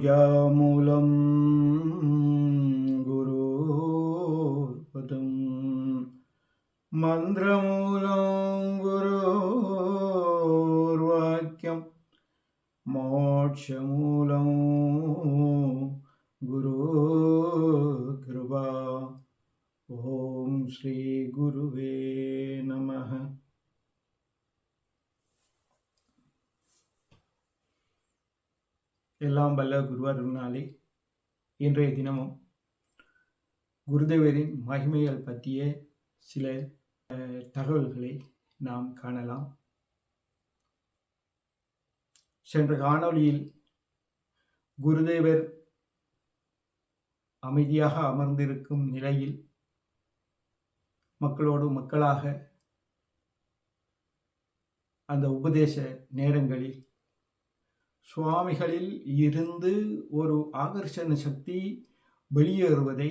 பூஜாமூலம் குருபதம் மந்திரமூலம் குருர்வாக்கியம் மோட்சமூலம் குரு கிருபா. ஓம் ஸ்ரீ குருவே நமஹ. எல்லாம் வல்ல குருவருளினாலே இன்றைய தினமும் குருதேவரின் மகிமைகள் பற்றிய சில தகவல்களை நாம் காணலாம். சென்ற காணொளியில் குருதேவர் அமைதியாக அமர்ந்திருக்கும் நிலையில் மக்களோடு மக்களாக அந்த உபதேச நேரங்களில் சுவாமிகளில் இருந்து ஒரு ஆகர்ஷண சக்தி வெளியேறுவதை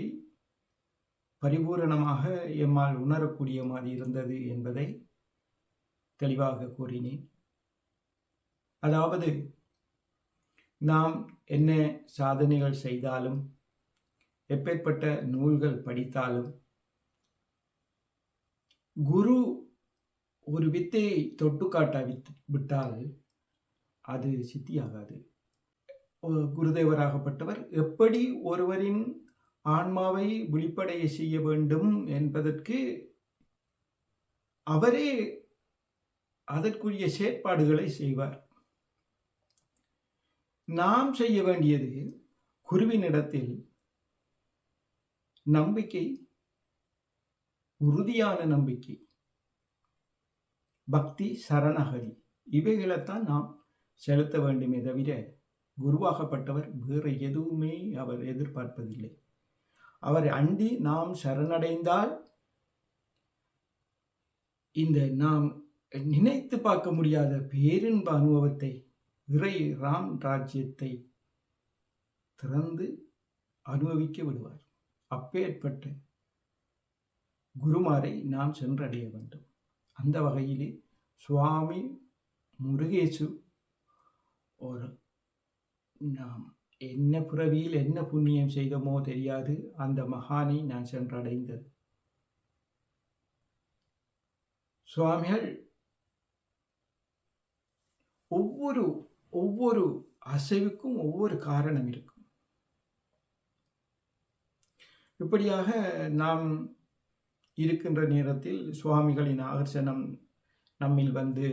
பரிபூரணமாக எம்மால் உணரக்கூடிய மாதிரி இருந்தது என்பதை தெளிவாக கூறினேன். அதாவது நாம் என்ன சாதனைகள் செய்தாலும், எப்பேற்பட்ட நூல்கள் படித்தாலும், குரு ஒரு வித்தையை தொட்டு காட்டாவிட்டால் அது சித்தியாகாது. குருதேவராகப்பட்டவர் எப்படி ஒருவரின் ஆன்மாவை விழிப்படைய செய்ய வேண்டும் என்பதற்கு அவரே அதற்குரிய செயற்பாடுகளை செய்வார். நாம் செய்ய வேண்டியது குருவினிடத்தில் நம்பிக்கை, உறுதியான நம்பிக்கை, பக்தி, சரணாகதி, இவைகளைத்தான் நாம் செலுத்த வேண்டுமே தவிர குருவாகப்பட்டவர் வேறு எதுவுமே அவர் எதிர்பார்ப்பதில்லை. அவரை அண்டி நாம் சரணடைந்தால் இந்த நாம் நினைத்து பார்க்க முடியாத பேரின்ப அனுபவத்தை, இறை ராம் ராஜ்யத்தை திறந்து அனுபவிக்க விடுவார். அப்பேற்பட்ட குருமாரை நாம் சென்றடைய வேண்டும். அந்த வகையிலே சுவாமி முருகேசு ஒரு நாம் என்ன பிறவியில் என்ன புண்ணியம் செய்தோமோ தெரியாது, அந்த மகானை நான் சென்றடைந்தது. சுவாமிகள் ஒவ்வொரு அசைவுக்கும் ஒவ்வொரு காரணம் இருக்கும். இப்படியாக நாம் இருக்கின்ற நேரத்தில் சுவாமிகளின் ஆகர்ஷணம் நம்மில் வந்து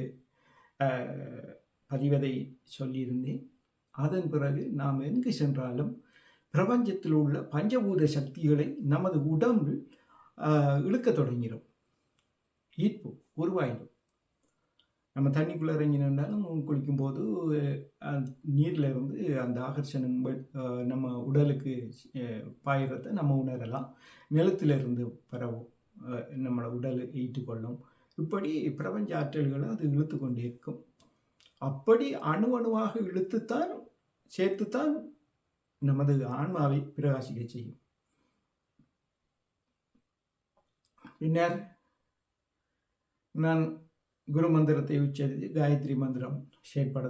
பதிவதை சொல்லியிருந்தேன். அதன் பிறகு நாம் எங்கு சென்றாலும் பிரபஞ்சத்தில் உள்ள பஞ்சபூத சக்திகளை நமது உடம்பில் இழுக்க தொடங்கிறோம். ஈர்ப்பு உருவாயிடும். நம்ம தண்ணிக்குள்ளே இறங்கி நின்றாலும் குளிக்கும்போது நீரில் இருந்து அந்த ஆகர்ஷணம் நம்ம உடலுக்கு பாயிரத்தை நம்ம உணரலாம். நிலத்திலிருந்து பரவும், நம்மளோட உடல் ஈட்டுக்கொள்ளும். இப்படி பிரபஞ்ச ஆற்றல்களை அது இழுத்து கொண்டே இருக்கும். அப்படி அணுவாக இழுத்துத்தான் சேர்த்துத்தான் நமது ஆன்மாவை பிரகாசிக்க செய்யும். பின்னர் நான் குரு மந்திரத்தை உச்சரித்து காயத்ரி மந்திரம் செயற்பட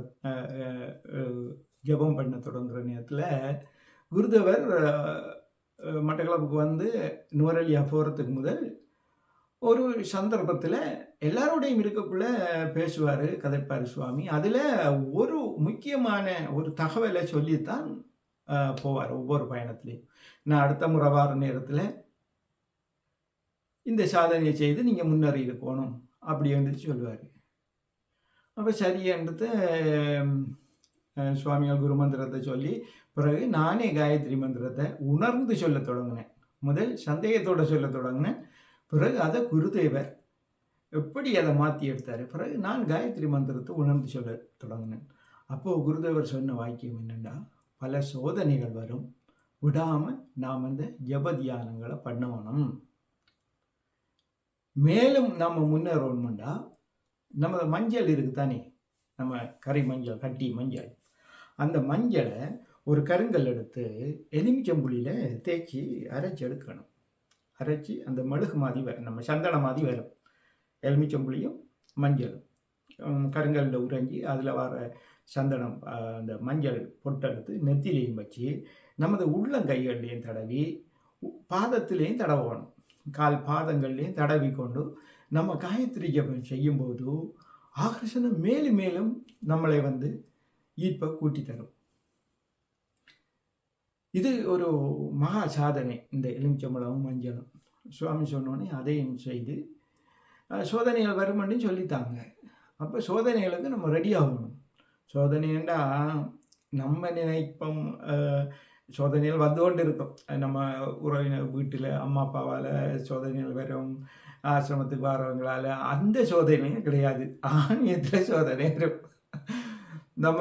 ஜபம் பண்ண தொடங்குற நேரத்தில் குருதேவர் மட்டக்களப்புக்கு வந்து நுவரெலியா போகிறதுக்கு முதல் ஒரு சந்தர்ப்பத்தில் எல்லாரோடையும் இருக்கக்குள்ள பேசுவார், கதைப்பார் சுவாமி. அதில் ஒரு முக்கியமான ஒரு தகவலை சொல்லித்தான் போவார் ஒவ்வொரு பயணத்துலேயும். நான் அடுத்த முறை வார நேரத்தில் இந்த சாதனையை செய்து நீங்கள் முன்னேறி இருக்கணும் அப்படின்றது சொல்லுவார். அப்போ சரியன்றது சுவாமிகள் குரு மந்திரத்தை சொல்லி பிறகு நானே காயத்ரி மந்திரத்தை உணர்ந்து சொல்ல தொடங்கினேன். முதல் சந்தேகத்தோடு சொல்ல தொடங்கினேன். பிறகு அதை குருதேவர் எப்படி அதை மாற்றி எடுத்தார். பிறகு நான் காயத்ரி மந்திரத்தை உணர்ந்து சொல்ல தொடங்கினேன். அப்போது குருதேவர் சொன்ன வாக்கியம் என்னென்னா, பல சோதனைகள் வரும், விடாமல் நாம் அந்த ஜப தியானங்களை பண்ணணும். மேலும் நம்ம முன்னேறணும்டா நம்ம மஞ்சள் இருக்குது தானே, நம்ம கறி மஞ்சள், கட்டி மஞ்சள், அந்த மஞ்சளை ஒரு கருங்கல் எடுத்து எலுமிச்சம்புளியில் தேய்ச்சி அரைச்சி எடுக்கணும். அரைச்சி அந்த மெழுகு மாதிரி வரும், நம்ம சந்தனம் மாதிரி வரும். எலுமிச்சம்புளியும் மஞ்சளும் கருங்கல்ல உறைஞ்சி அதில் வர சந்தனம் அந்த மஞ்சள் பொட்டெடுத்து நெத்திலையும் வச்சு நமது உள்ளங்கைகள்லையும் தடவி பாதத்திலையும் தடவணும், கால் பாதங்கள்லையும் தடவி கொண்டு நம்ம காயத்ரி ஜபம் செய்யும்போது ஆகர்ஷணம் மேலும் மேலும் நம்மளை வந்து ஈர்ப்பை கூட்டி தரும். இது ஒரு மகா சாதனை. இந்த எலுமிச்சம்பழமும் மஞ்சளும் சுவாமி சொன்னோன்னே அதையும் செய்து சோதனைகள் வருமென்னு சொல்லித்தாங்க. அப்போ சோதனைகளுக்கு நம்ம ரெடி ஆகணும். சோதனைண்டா நம்ம நினைப்போம் சோதனைகள் வந்து கொண்டு இருக்கும். நம்ம உறவினர் வீட்டில் அம்மா அப்பாவால் சோதனைகள் வரும், ஆசிரமத்துக்கு வரவங்களால், அந்த சோதனையும் கிடையாது. ஆன்மீகத்தில் சோதனை இருக்கும். நம்ம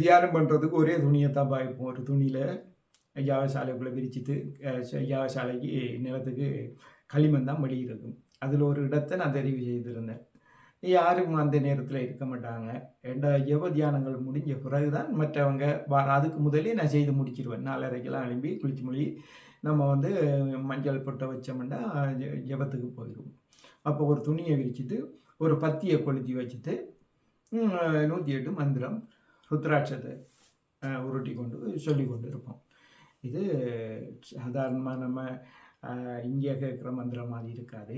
தியானம் பண்ணுறதுக்கு ஒரே துணியை தான் பாய்ப்போம். ஒரு துணியில் யாகசாலைக்குள்ளே விரிச்சிட்டு யாகசாலைக்கு நிலத்துக்கு களிமண் தான் வழி இருக்கும். அதில் ஒரு இடத்தை நான் தெரிவு செய்திருந்தேன். யாரும் அந்த நேரத்தில் இருக்க மாட்டாங்க. யோக தியானங்கள் முடிஞ்ச பிறகு தான் மற்றவங்க அதுக்கு முதலே நான் செய்து முடிச்சிடுவேன். 4:30க்கெல்லாம் எழும்பி குளிச்சு மொழி நம்ம வந்து மஞ்சள் பொட்டை வச்சோம்னா ஜபத்துக்கு போயிடுவோம். அப்போ ஒரு துணியை விரிச்சிட்டு ஒரு பத்தியை கொளுத்தி வச்சுட்டு 108 மந்திரம் ருத்ராட்சத்தை உருட்டி கொண்டு சொல்லி கொண்டு இருப்போம். இது சாதாரணமாக நம்ம இங்கே கேட்குற மந்திரம் மாதிரி இருக்காது,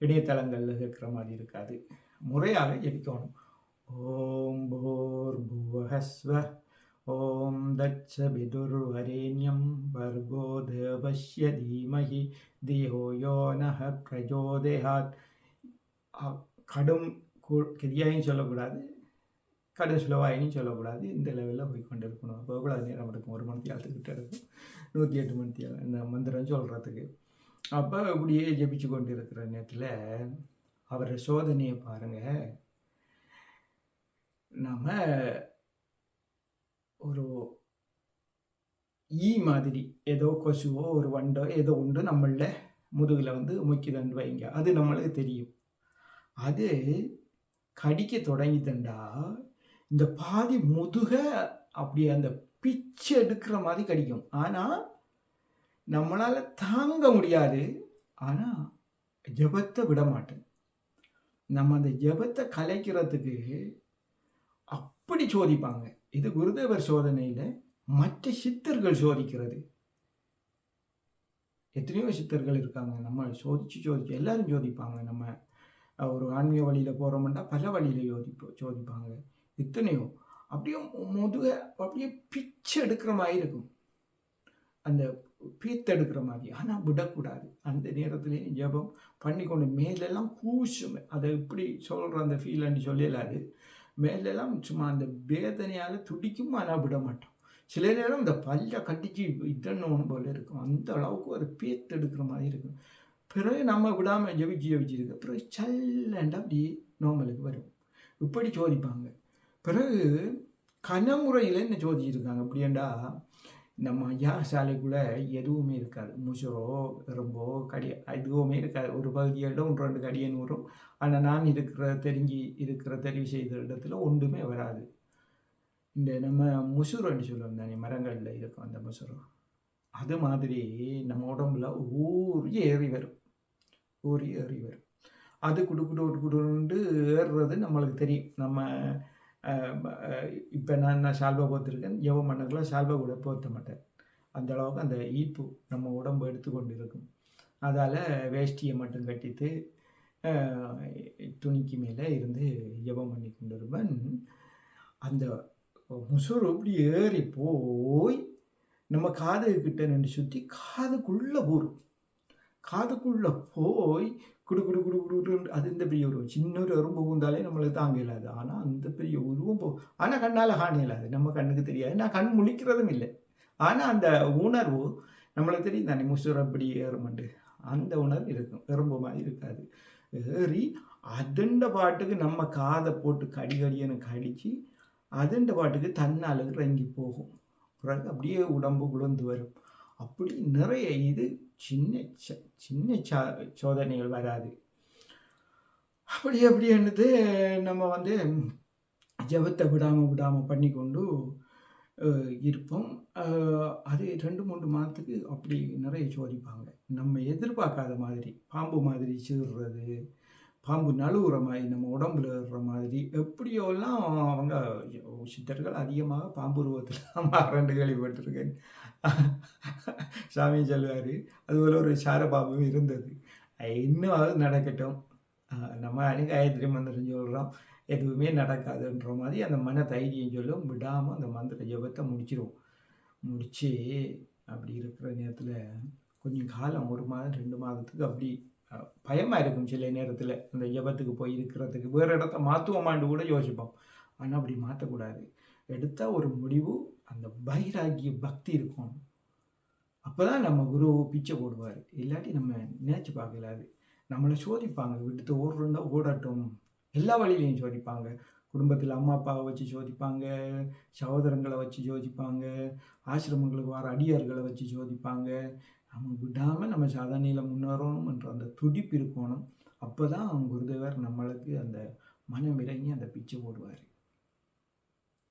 இணையதளங்களில் கேட்குற மாதிரி இருக்காது. முறையாக ஜபிக்கணும். ஓம் போர் புவஹஸ்வ ஓம் தட்ச விதுர்வரேண்யம் வர்கோ தேவஸ்ய தீமஹி தியோ யோ நஹ பிரஜோதயாத். கடும் கெதியாயும் சொல்லக்கூடாது, கடும் ஸ்லோவாயின்னு சொல்லக்கூடாது. இந்த லெவலில் போய் கொண்டு இருக்கணும். அப்போ கூட அது நேரம் எடுக்கும், 1 மணி நேரத்துக்கிட்ட இருக்கும், 108 மணி நேரம் இந்த மந்திரம் சொல்கிறதுக்கு. அப்போ இப்படியே ஜபிச்சு கொண்டு இருக்கிற நேரத்தில் அவரை சோதனையை பாருங்கள். நம்ம ஒரு மாதிரி ஏதோ கொசுவோ ஒரு வண்டோ ஏதோ உண்டு நம்மள முதுகில் வந்து முக்கியதண்டு வைங்க, அது நம்மளுக்கு தெரியும். அது கடிக்க தொடங்கித்தண்டா இந்த பாதி முதுக அப்படி அந்த பிச்சு எடுக்கிற மாதிரி கடிக்கும். ஆனால் நம்மளால் தாங்க முடியாது. ஆனால் ஜபத்தை விட மாட்டேன். நம்ம அந்த ஜபத்தை கலைக்கிறதுக்கு அப்படி சோதிப்பாங்க. இது குருதேவர் சோதனையில் மற்ற சித்தர்கள் சோதிக்கிறது. எத்தனையோ சித்தர்கள் இருக்காங்க, நம்ம சோதிச்சு எல்லாரும் சோதிப்பாங்க. நம்ம ஒரு ஆன்மீக வழியில் போகிறோம்னா பல வழியில் சோதிப்பாங்க. எத்தனையோ அப்படியே முதுக அப்படியே பிச்சு எடுக்கிற மாதிரி இருக்கும், அந்த பீத்தெடுக்கிற மாதிரி. ஆனால் விடக்கூடாது. அந்த நேரத்துலேயே ஜபம் பண்ணி கொண்டு மேலெல்லாம் கூசும். அதை எப்படி சொல்கிற அந்த ஃபீல்னு சொல்லலாது. மேலெல்லாம் சும்மா அந்த வேதனையால் துடிக்கும். ஆனால் விட மாட்டோம். சில நேரம் இந்த பல்ல கட்டிச்சு இதன்னு போல இருக்கும். அந்த அளவுக்கு அது பீத்தெடுக்கிற மாதிரி இருக்கும். பிறகு நம்ம விடாமல் ஜபிச்சிருக்கு. பிறகு சல்லண்டா அப்படி நோமலுக்கு வரும். இப்படி சோதிப்பாங்க. பிறகு கனமுறையில் என்ன சோதிச்சிருக்காங்க அப்படின்டா, நம்ம யாகசாலைக்குள்ளே எதுவுமே இருக்காது. முசுரோ எறும்போ எதுவுமே இருக்காது. ஒரு பகுதியிடம் 1-2 கடியன் வரும். ஆனால் நான் தெரிவு செய்த இடத்துல ஒன்றுமே வராது. இந்த நம்ம முசுரோன்னு சொல்லுவோம் தானே, மரங்களில் இருக்கும் அந்த முசுரோ, அது மாதிரி நம்ம உடம்புல ஊறி ஏறி வரும். அது குடுண்டு ஏறுறது நம்மளுக்கு தெரியும். நம்ம இப்போ நான் சால்வா போத்திருக்கேன். யவ மன்னர்களை சால்வா கூட போத்த மாட்டேன். அந்த அளவுக்கு அந்த ஈர்ப்பு நம்ம உடம்பு எடுத்துக்கொண்டு இருக்கும். அதால் வேஷ்டியை மட்டும் கட்டிட்டு துணிக்கு மேலே இருந்து ஜபம் பண்ணி கொண்டு இருப்பேன். அந்த முசுறு இப்படி ஏறி போய் நம்ம காதுகிட்ட நின்று சுற்றி காதுக்குள்ளே போகும். காதுக்குள்ளே போய் குடு அது இந்த பெரிய உருவம். சின்ன ஒரு எறும்பு பூந்தாலே நம்மளுக்கு தாங்க இல்லாது. ஆனால் அந்த பெரிய உருவம் ஆனால் கண்ணால் காண இல்லாது, நம்ம கண்ணுக்கு தெரியாது. நான் கண் முழிக்கிறதும் இல்லை. ஆனால் அந்த உணர்வு நம்மளுக்கு தெரியும் தானே, முசுறு அப்படி ஏறுமண்டு அந்த உணர்வு இருக்கும். எறும்பு மாதிரி இருக்காது. ஏறி அதண்ட பாட்டுக்கு நம்ம காதை போட்டு கடின்னு கடித்து அதண்ட பாட்டுக்கு தன்னால் இறங்கி போகும். பிறகு அப்படியே உடம்பு குழந்து வரும். அப்படி நிறைய இது சின்ன சோதனைகள் வராது. அப்படி என்னது நம்ம வந்து ஜபத்தை விடாமல் பண்ணி கொண்டு இருப்போம். அது 2-3 மாதத்துக்கு அப்படி நிறைய சோதிப்பாங்க. நம்ம எதிர்பார்க்காத மாதிரி பாம்பு மாதிரி சீறுறது, பாம்பு நழுவுற மாதிரி, நம்ம உடம்புல ஏறுற மாதிரி எப்படியோலாம் அவங்க சித்தர்கள் அதிகமாக பாம்பு உருவத்தில் மாறண்டு கேள்விப்பட்டிருக்கேன். சாமி சொல்லுவார், அதுபோல் ஒரு சார பாம்பும் இருந்தது. இன்னும் அது நடக்கட்டும், நம்ம காயத்ரி மந்திரம் சொல்கிறோம், எதுவுமே நடக்காதுன்ற மாதிரி அந்த மன தைரியம் சொல்லும், விடாமல் அந்த மந்திர ஜபத்தை முடிச்சிருவோம். முடித்து அப்படி இருக்கிற நேரத்தில் கொஞ்சம் காலம் 1 மாதம் 2 மாதத்துக்கு அப்படி பயமாக இருக்கும். சில நேரத்தில் அந்த ஜபத்துக்கு போய் இருக்கிறதுக்கு வேறு இடத்த மாற்றுவோமான்னு கூட யோசிப்போம். ஆனால் அப்படி மாற்றக்கூடாது. எடுத்தால் ஒரு முடிவு, அந்த பைராகிய பக்தி இருக்கும். அப்போ தான் நம்ம குரு பிச்சை போடுவார். இல்லாட்டி நம்ம நினச்சி பார்க்கலாது. நம்மளை சோதிப்பாங்க, விட்டு ஓடுறா ஓடட்டும், எல்லா வழியிலையும் சோதிப்பாங்க. குடும்பத்தில் அம்மா அப்பாவை வச்சு சோதிப்பாங்க, சகோதரங்களை வச்சு சோதிப்பாங்க, ஆசிரமங்களுக்கு வர அடியார்களை வச்சு சோதிப்பாங்க. நம்ம விடாமல் நம்ம சாதனையில் முன்னேறணும் என்ற அந்த துடிப்பு இருக்கணும். அப்போ தான் குருதேவர் நம்மளுக்கு அந்த மனம் இறங்கி அந்த பிச்சை போடுவார்.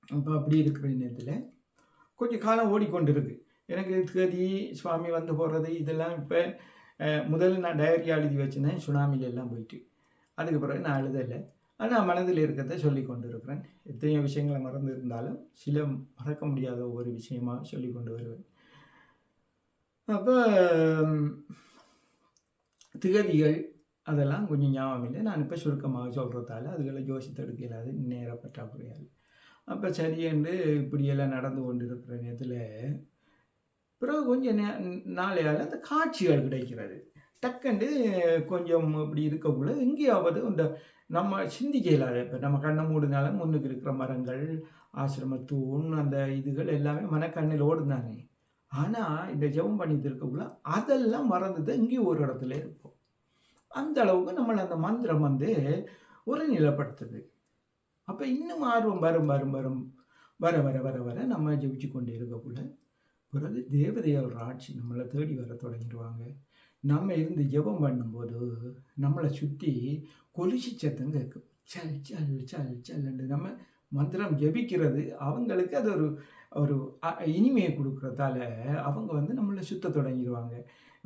அப்போ அப்படி இருக்கிற நேரத்தில் கொஞ்சம் காலம் ஓடிக்கொண்டு இருக்கு. எனக்கு தேதி சுவாமி வந்து போகிறது இதெல்லாம் இப்போ முதல்ல நான் டைரி எழுதி வச்சுருந்தேன், சுனாமில எல்லாம் போயிட்டு. அதுக்கு பிறகு நான் எழுதலை. ஆனால் மனதில் இருக்கிறத சொல்லி கொண்டு இருக்கிறேன். எத்தனையோ விஷயங்களை மறந்து இருந்தாலும் சில மறக்க முடியாத ஒவ்வொரு விஷயமாக சொல்லி கொண்டு வருவேன். அப்போ திகதிகள் அதெல்லாம் கொஞ்சம் ஞாபகம் இல்லை. நான் இப்போ சுருக்கமாக சொல்கிறதால அதுகளை யோசித்து எடுக்கலாது, நேர பற்றாக்குறையாது. அப்போ சரி என்று இப்படியெல்லாம் நடந்து கொண்டு இருக்கிற நேரத்தில் பிறகு கொஞ்சம் நாளையால் அந்த காட்சிகள் கிடைக்கிறது. டக்குண்டு கொஞ்சம் இப்படி இருக்கக்குள்ள எங்கேயாவது இந்த நம்ம சிந்திக்க இல்லாத, இப்போ நம்ம கண்ணை மூடினாலும் முன்னுக்கு இருக்கிற மரங்கள், ஆசிரம தூண், அந்த இதுகள் எல்லாமே மனக்கண்ணில் ஓடுந்தானே. ஆனால் இந்த ஜெபம் பண்ணிட்டு இருக்கக்குள்ள அதெல்லாம் மறந்துட்டு இங்கேயும் ஒரு இடத்துல இருப்போம். அந்த அளவுக்கு நம்மளை அந்த மந்திரம் வந்து ஒரு நிலைப்படுத்துது. அப்போ இன்னும் ஆர்வம் வரும் வரும் வரும் வர வர வர வர நம்ம ஜெபிச்சு கொண்டு இருக்கக்குள்ள பிறகு தேவதையோட ஆட்சி நம்மளை தேடி வர தொடங்கிடுவாங்க. நம்ம இருந்து ஜெபம் பண்ணும்போது நம்மளை சுற்றி கொலுசி சத்தம் கேட்கும். சல் சல் சல் சல்ன்னு நம்ம மந்திரம் ஜெபிக்கிறது அவங்களுக்கு அது ஒரு ஒரு இனிமையை கொடுக்குறதால அவங்க வந்து நம்மளை சுத்த தொடங்கிடுவாங்க.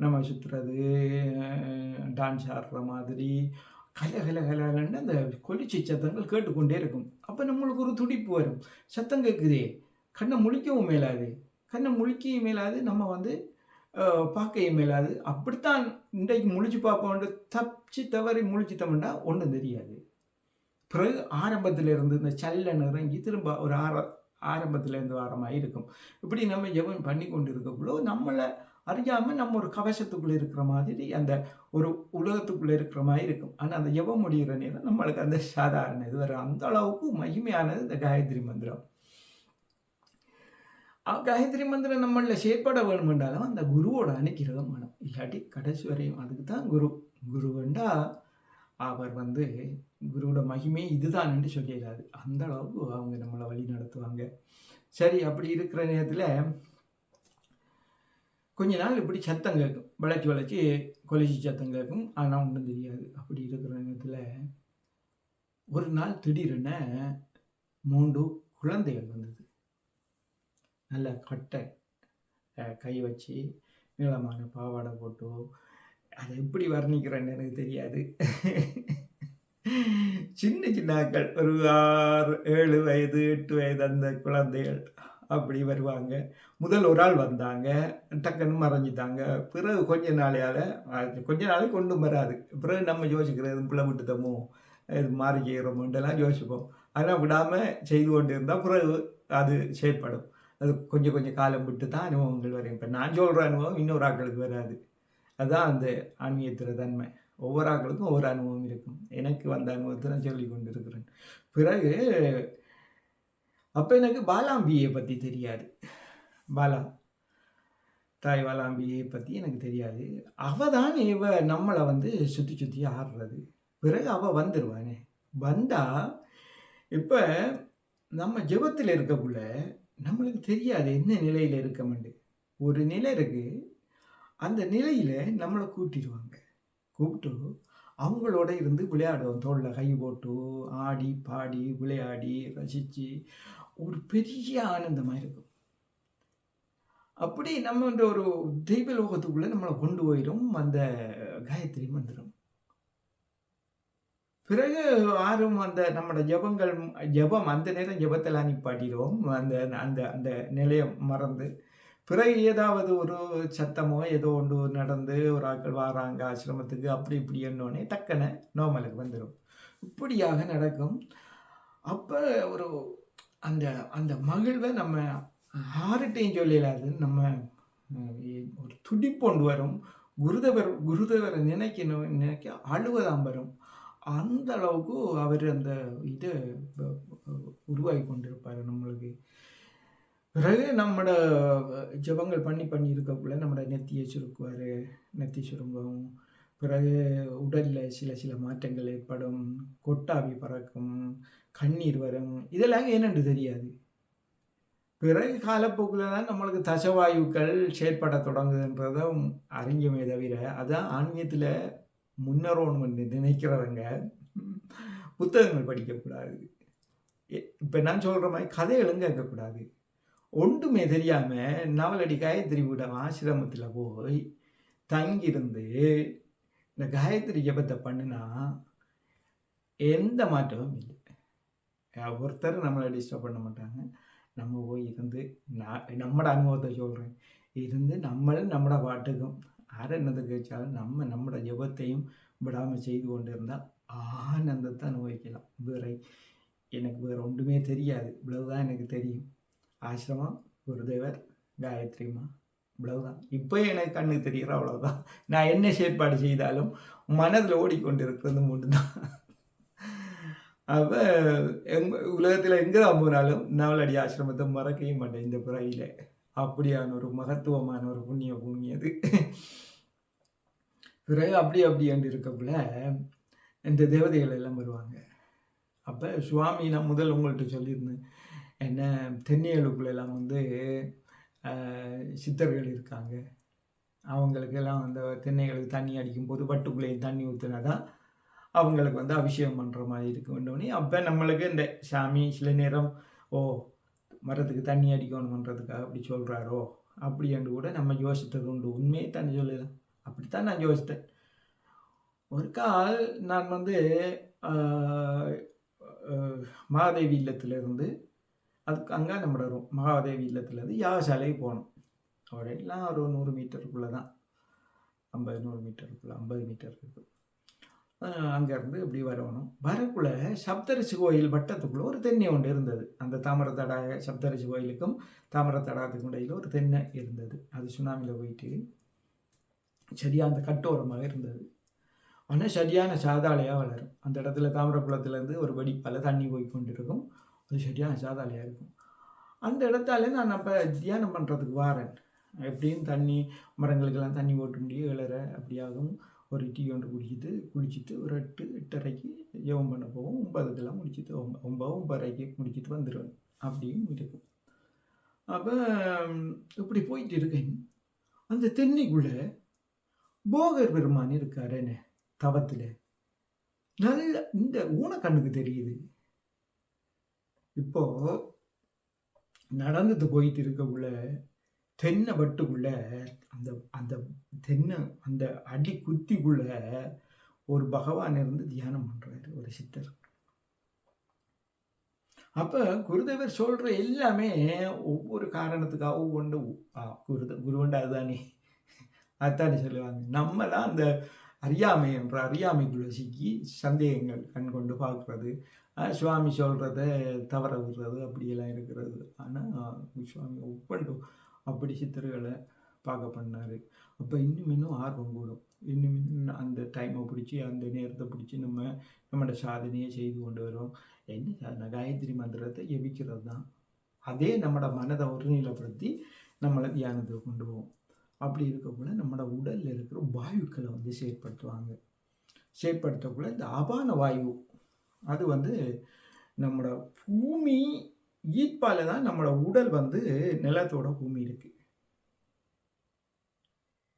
நம்ம சுற்றுறது, டான்ஸ் ஆடுற மாதிரி கலகலகலன்னு அந்த கொலுச்சி சத்தங்கள் கேட்டுக்கொண்டே இருக்கும். அப்போ நம்மளுக்கு ஒரு துடிப்பு வரும். சத்தம் கேட்குதே, கண்ணை முழிக்கவும் மேலாது, கண்ணை முழிக்கவும் மேலாது, நம்ம வந்து பார்க்கவும் மேலாது. அப்படித்தான் இன்றைக்கு முழிச்சு பார்ப்போம், தப்பிச்சு தவறி முழிச்சிட்டோம்னா ஒன்றும் தெரியாது. பிறகு ஆரம்பத்தில் இருந்து இந்த சல்ல இறங்கி திரும்ப ஒரு ஆரம்பத்திலேருந்து வாரமாக இருக்கும். இப்படி நம்ம ஜெபம் பண்ணி கொண்டு இருக்கக்குள்ளோ நம்மளை அறியாமல் நம்ம ஒரு கவசத்துக்குள்ளே இருக்கிற மாதிரி, அந்த ஒரு உலகத்துக்குள்ளே இருக்கிற மாதிரி இருக்கும். ஆனால் அந்த ஜெபம் முடிகிற நேரம் நம்மளுக்கு அந்த சாதாரண இது வரும். அந்த அளவுக்கு மகிமையானது இந்த காயத்ரி மந்திரம். காயத்ரி மந்திரம் நம்மளில் செயற்பட வேணுமென்றாலும் அந்த குருவோட அனுக்கிரகம் வேணும். இல்லாட்டி கடைசி வரையும் அதுக்கு தான் குரு வேண்டா அவர் வந்து குருவோட மகிமை இதுதான் என்று சொல்லிடாது. அந்த அளவுக்கு அவங்க நம்மளை வழி நடத்துவாங்க. சரி, அப்படி இருக்கிற நேரத்தில் கொஞ்ச நாள் இப்படி சத்தம் கேட்கும், வளைச்சி வளைச்சி கொலைச்சி சத்தம் கேட்கும். ஆனால் ஒன்றும் தெரியாது. அப்படி இருக்கிற நேரத்தில் ஒரு நாள் திடீரென 3 குழந்தைகள் வந்தது. நல்ல கட்டை கை வச்சு நீளமான பாவாடை போட்டு, அதை எப்படி வர்ணிக்கிறேன்னு எனக்கு தெரியாது. சின்ன சின்ன ஆட்கள், ஒரு 6, 7 வயது 8 வயது அந்த குழந்தைகள் அப்படி வருவாங்க. முதல் ஒரு ஆள் வந்தாங்க, டக்குன்னு மறைஞ்சிட்டாங்க. பிறகு கொஞ்ச நாளைக்கு கொண்டும் வராது. பிறகு நம்ம யோசிக்கிறது பிள்ளை விட்டுத்தமோ, இது மாறி செய்கிறோமோன்றெல்லாம் யோசிப்போம். அதெல்லாம் விடாமல் செய்து கொண்டு இருந்தால் பிறகு அது செயற்படும். அது கொஞ்சம் காலம் விட்டு தான் அனுபவங்கள் வரும். இப்போ நான் சொல்கிற அனுபவம் இன்னொரு ஆட்களுக்கு வராது. அதுதான் அந்த ஆன்மீகத்தில் தன்மை. ஒவ்வொரு ஆட்களுக்கும் ஒவ்வொரு அனுபவம் இருக்கும். எனக்கு வந்த அனுபவத்தை நான் சொல்லி கொண்டு இருக்கிறேன். பிறகு அப்போ எனக்கு பாலாம்பியை பற்றி தெரியாது. தாய் பாலாம்பியை பற்றி எனக்கு தெரியாது. அவள் தான் நம்மளை வந்து சுற்றி ஆடுறது. பிறகு அவள் வந்துடுவானே. வந்தால் இப்போ நம்ம ஜெபத்தில் இருக்கக்குள்ள நம்மளுக்கு தெரியாது என்ன நிலையில் இருக்கமெண்டு. ஒரு நிலை இருக்குது, அந்த நிலையில் நம்மளை கூப்பிட்டு அவங்களோட இருந்து விளையாடுவோம். தோளில் கை போட்டு ஆடி பாடி விளையாடி ரசித்து ஒரு பெரிய ஆனந்தமாக இருக்கும். அப்படி நம்ம ஒரு தெய்வ லோகத்துக்குள்ளே நம்மளை கொண்டு போயிடும் அந்த காயத்ரி மந்திரம். பிறகு ஆரும் அந்த நம்மட ஜெபம் அந்த நேரம் ஜெபத்தெல்லாம் நிப்பாட்டிருவோம். அந்த அந்த அந்த நிலைய மறந்து. பிறகு ஏதாவது ஒரு சத்தமோ, ஏதோ ஒன்று நடந்து ஒரு ஆட்கள் வாராங்க ஆசிரமத்துக்கு, அப்படி இப்படி என்னோனே டக்குனு நார்மலுக்கு வந்துரும். இப்படியாக நடக்கும். அப்ப ஒரு அந்த அந்த மகிழ்வ நம்ம யார்ட்டயும் சொல்லலாது. நம்ம ஒரு துடிப்பொண்டு வரும். குருதேவர நினைக்க அழுவதான் வரும். அந்த அளவுக்கு அவர் அந்த இத உருவாகி கொண்டிருப்பாரு நம்மளுக்கு. பிறகு நம்மட ஜெபங்கள் பண்ணி இருக்கக்குள்ள நம்மட நெத்தியை சுருக்குவார். நெத்தி சுருங்கும். பிறகு உடலில் சில மாற்றங்கள் ஏற்படும். கொட்டாவி பறக்கும். கண்ணீர் வரும். இதெல்லாம் என்னென்று தெரியாது. பிறகு காலப்போக்கில் தான் நம்மளுக்கு தசவாயுக்கள் செயற்பட தொடங்குதுன்றதை அறிஞ்சமே தவிர, அதான் ஆன்மீகத்தில் முன்னேறணும்னு நினைக்கிறவங்க புத்தகங்கள் படிக்கக்கூடாது. இப்போ நான் சொல்கிற மாதிரி கதைகளும் கேட்கக்கூடாது. ஒன்றுமே தெரியாமல் நவலடி காயத்ரி விட ஆசிரமத்தில் போய் தங்கியிருந்து இந்த காயத்ரி ஜபத்தை பண்ணினா எந்த மாற்றமும் இல்லை. ஒருத்தர் நம்மளை டிஸ்டர்ப் பண்ண மாட்டாங்க. நம்ம போய் இருந்து நம்மட அனுபவத்தை சொல்கிறேன். இருந்து நம்மட பாட்டுக்கும் யார் என்னதுக்கு வச்சாலும் நம்மட ஜபத்தையும் விடாமல் செய்து கொண்டு இருந்தால் ஆனந்தத்தை அனுபவிக்கலாம். எனக்கு வேறு ஒன்றுமே தெரியாது. இவ்வளவுதான் எனக்கு தெரியும். ஆசிரமம், குருதேவர், காயத்ரிமா, இவ்வளவுதான். இப்போ எனக்கு கண்ணு தெரிகிற அவ்வளவுதான். நான் என்ன செயற்பாடு செய்தாலும் மனதில் ஓடிக்கொண்டிருக்கிறது மட்டும்தான். அப்போ உலகத்தில் எங்கே தான் போனாலும் நவலடி ஆசிரமத்தை மறக்கவே மாட்டேன் இந்த பிறவியில். அப்படியான ஒரு மகத்துவமான ஒரு புண்ணிய பூமி அது. பிறகு அப்படி இருக்கக்குள்ள இந்த தேவதைகள் எல்லாம் வருவாங்க. அப்போ சுவாமி நான் முதல் உங்கள்கிட்ட சொல்லியிருந்தேன், என்ன தென்னியலுக்குள்ளெல்லாம் சித்தர்கள் இருக்காங்க. அவங்களுக்கெல்லாம் அந்த தென்னைகளுக்கு தண்ணி அடிக்கும்போது வட்டுக்குள்ளேயும் தண்ணி ஊற்றினா தான் அவங்களுக்கு அபிஷேகம் பண்ணுற மாதிரி இருக்க வேண்டோடனே, அப்போ நம்மளுக்கு இந்த சாமி சில நேரம் மரத்துக்கு தண்ணி அடிக்கணுன்றதுக்காக அப்படி சொல்கிறாரோ அப்படின்ட்டு கூட நம்ம யோசித்தது உண்டு. உண்மையை தான் சொல்லலாம். அப்படித்தான் நான் யோசித்தேன். ஒரு கால் நான் மகாதேவி இல்லத்திலேருந்து அதுக்கு அங்கே நம்மளோட மகாதேவி இல்லத்துலேருந்து யாகசாலைக்கு போனோம். அவரெல்லாம் ஒரு 100 மீட்டருக்குள்ளே தான், 100 மீட்டருக்குள்ளே 50 மீட்டர் இருக்குது. அங்கேருந்து இப்படி வரணும். வரக்குள்ளே சப்தரிசி கோயில் வட்டத்துக்குள்ளே ஒரு தென்னை ஒன்று இருந்தது. அந்த தாமிரத்தடா சப்தரிசி கோயிலுக்கும் தாமிரத்தடாத்துக்கும் இடையில் ஒரு தென்னை இருந்தது. அது சுனாமியில் போயிட்டு சரியாக அந்த கட்டோரமாக இருந்தது. ஆனால் சரியான சாதாளையாக வளரும். அந்த இடத்துல தாமிரக்குளத்துலேருந்து ஒரு வெடிப்பால் தண்ணி போய் கொண்டு இருக்கும். அது சரியான சாதாளையாக இருக்கும். அந்த இடத்தால நான் அப்போ தியானம் பண்ணுறதுக்கு வாரேன். எப்படியும் தண்ணி மரங்களுக்கெல்லாம் தண்ணி போட்டு முடியும் 7:30 அப்படியாகும். ஒரு டீ ஒன்று குடிச்சிட்டு ஒரு 8:30க்கு ஜெபம் பண்ண போவோம். 9க்கெல்லாம் முடிச்சுட்டு 9:30க்கு முடிச்சுட்டு வந்துடுவேன். அப்படியும் இருக்கும். அப்போ இப்படி போயிட்டு இருக்கேன். அந்த தென்னைக்குள்ளே போகர் பெருமான் இருக்காருன்னு தவத்தில் நல்ல இந்த ஊனக்கண்ணுக்கு தெரியுது. இப்போ நடந்துட்டு போயிட்டு இருக்கக்குள்ள தென்னை வட்டுக்குள்ள அந்த அந்த தென்னை அந்த அடி குத்திக்குள்ள ஒரு பகவான் இருந்து தியானம் பண்ணுறாரு, ஒரு சித்தர். அப்போ குருதேவர் சொல்கிற எல்லாமே ஒவ்வொரு காரணத்துக்காக கொண்டு குருவண்டா அதுதானே சொல்லுவாங்க. நம்ம தான் அந்த அறியாமை என்ற அறியாமைக்குள்ள சிக்கி சந்தேகங்கள் கண் கொண்டு பார்க்குறது, சுவாமி சொல்கிறத தவற விடுறது, அப்படியெல்லாம் இருக்கிறது. ஆனால் சுவாமி ஒப்பண்டு அப்படி சித்தர்களை பார்க்க பண்ணார். அப்போ இன்னும் ஆர்வம் கூடும். இன்னும் அந்த டைமை பிடிச்சி அந்த நேரத்தை பிடிச்சி நம்மளோட சாதனையை செய்து கொண்டு வரோம். என்ன சாதனை? காயத்ரி மந்திரத்தை எபிக்கிறது தான். அதே நம்மளோட மனதை ஒருநிலைப்படுத்தி நம்மளை தியானத்தை கொண்டு போவோம். அப்படி இருக்கக்குள்ள நம்மளோட உடலில் இருக்கிற வாயுக்களை செயற்படுத்தக்குள்ள இந்த அபான வாயு அது நம்மளோட பூமி ஈர்ப்பால தான் நம்மளோட உடல் நிலத்தோட பூமி இருக்கு.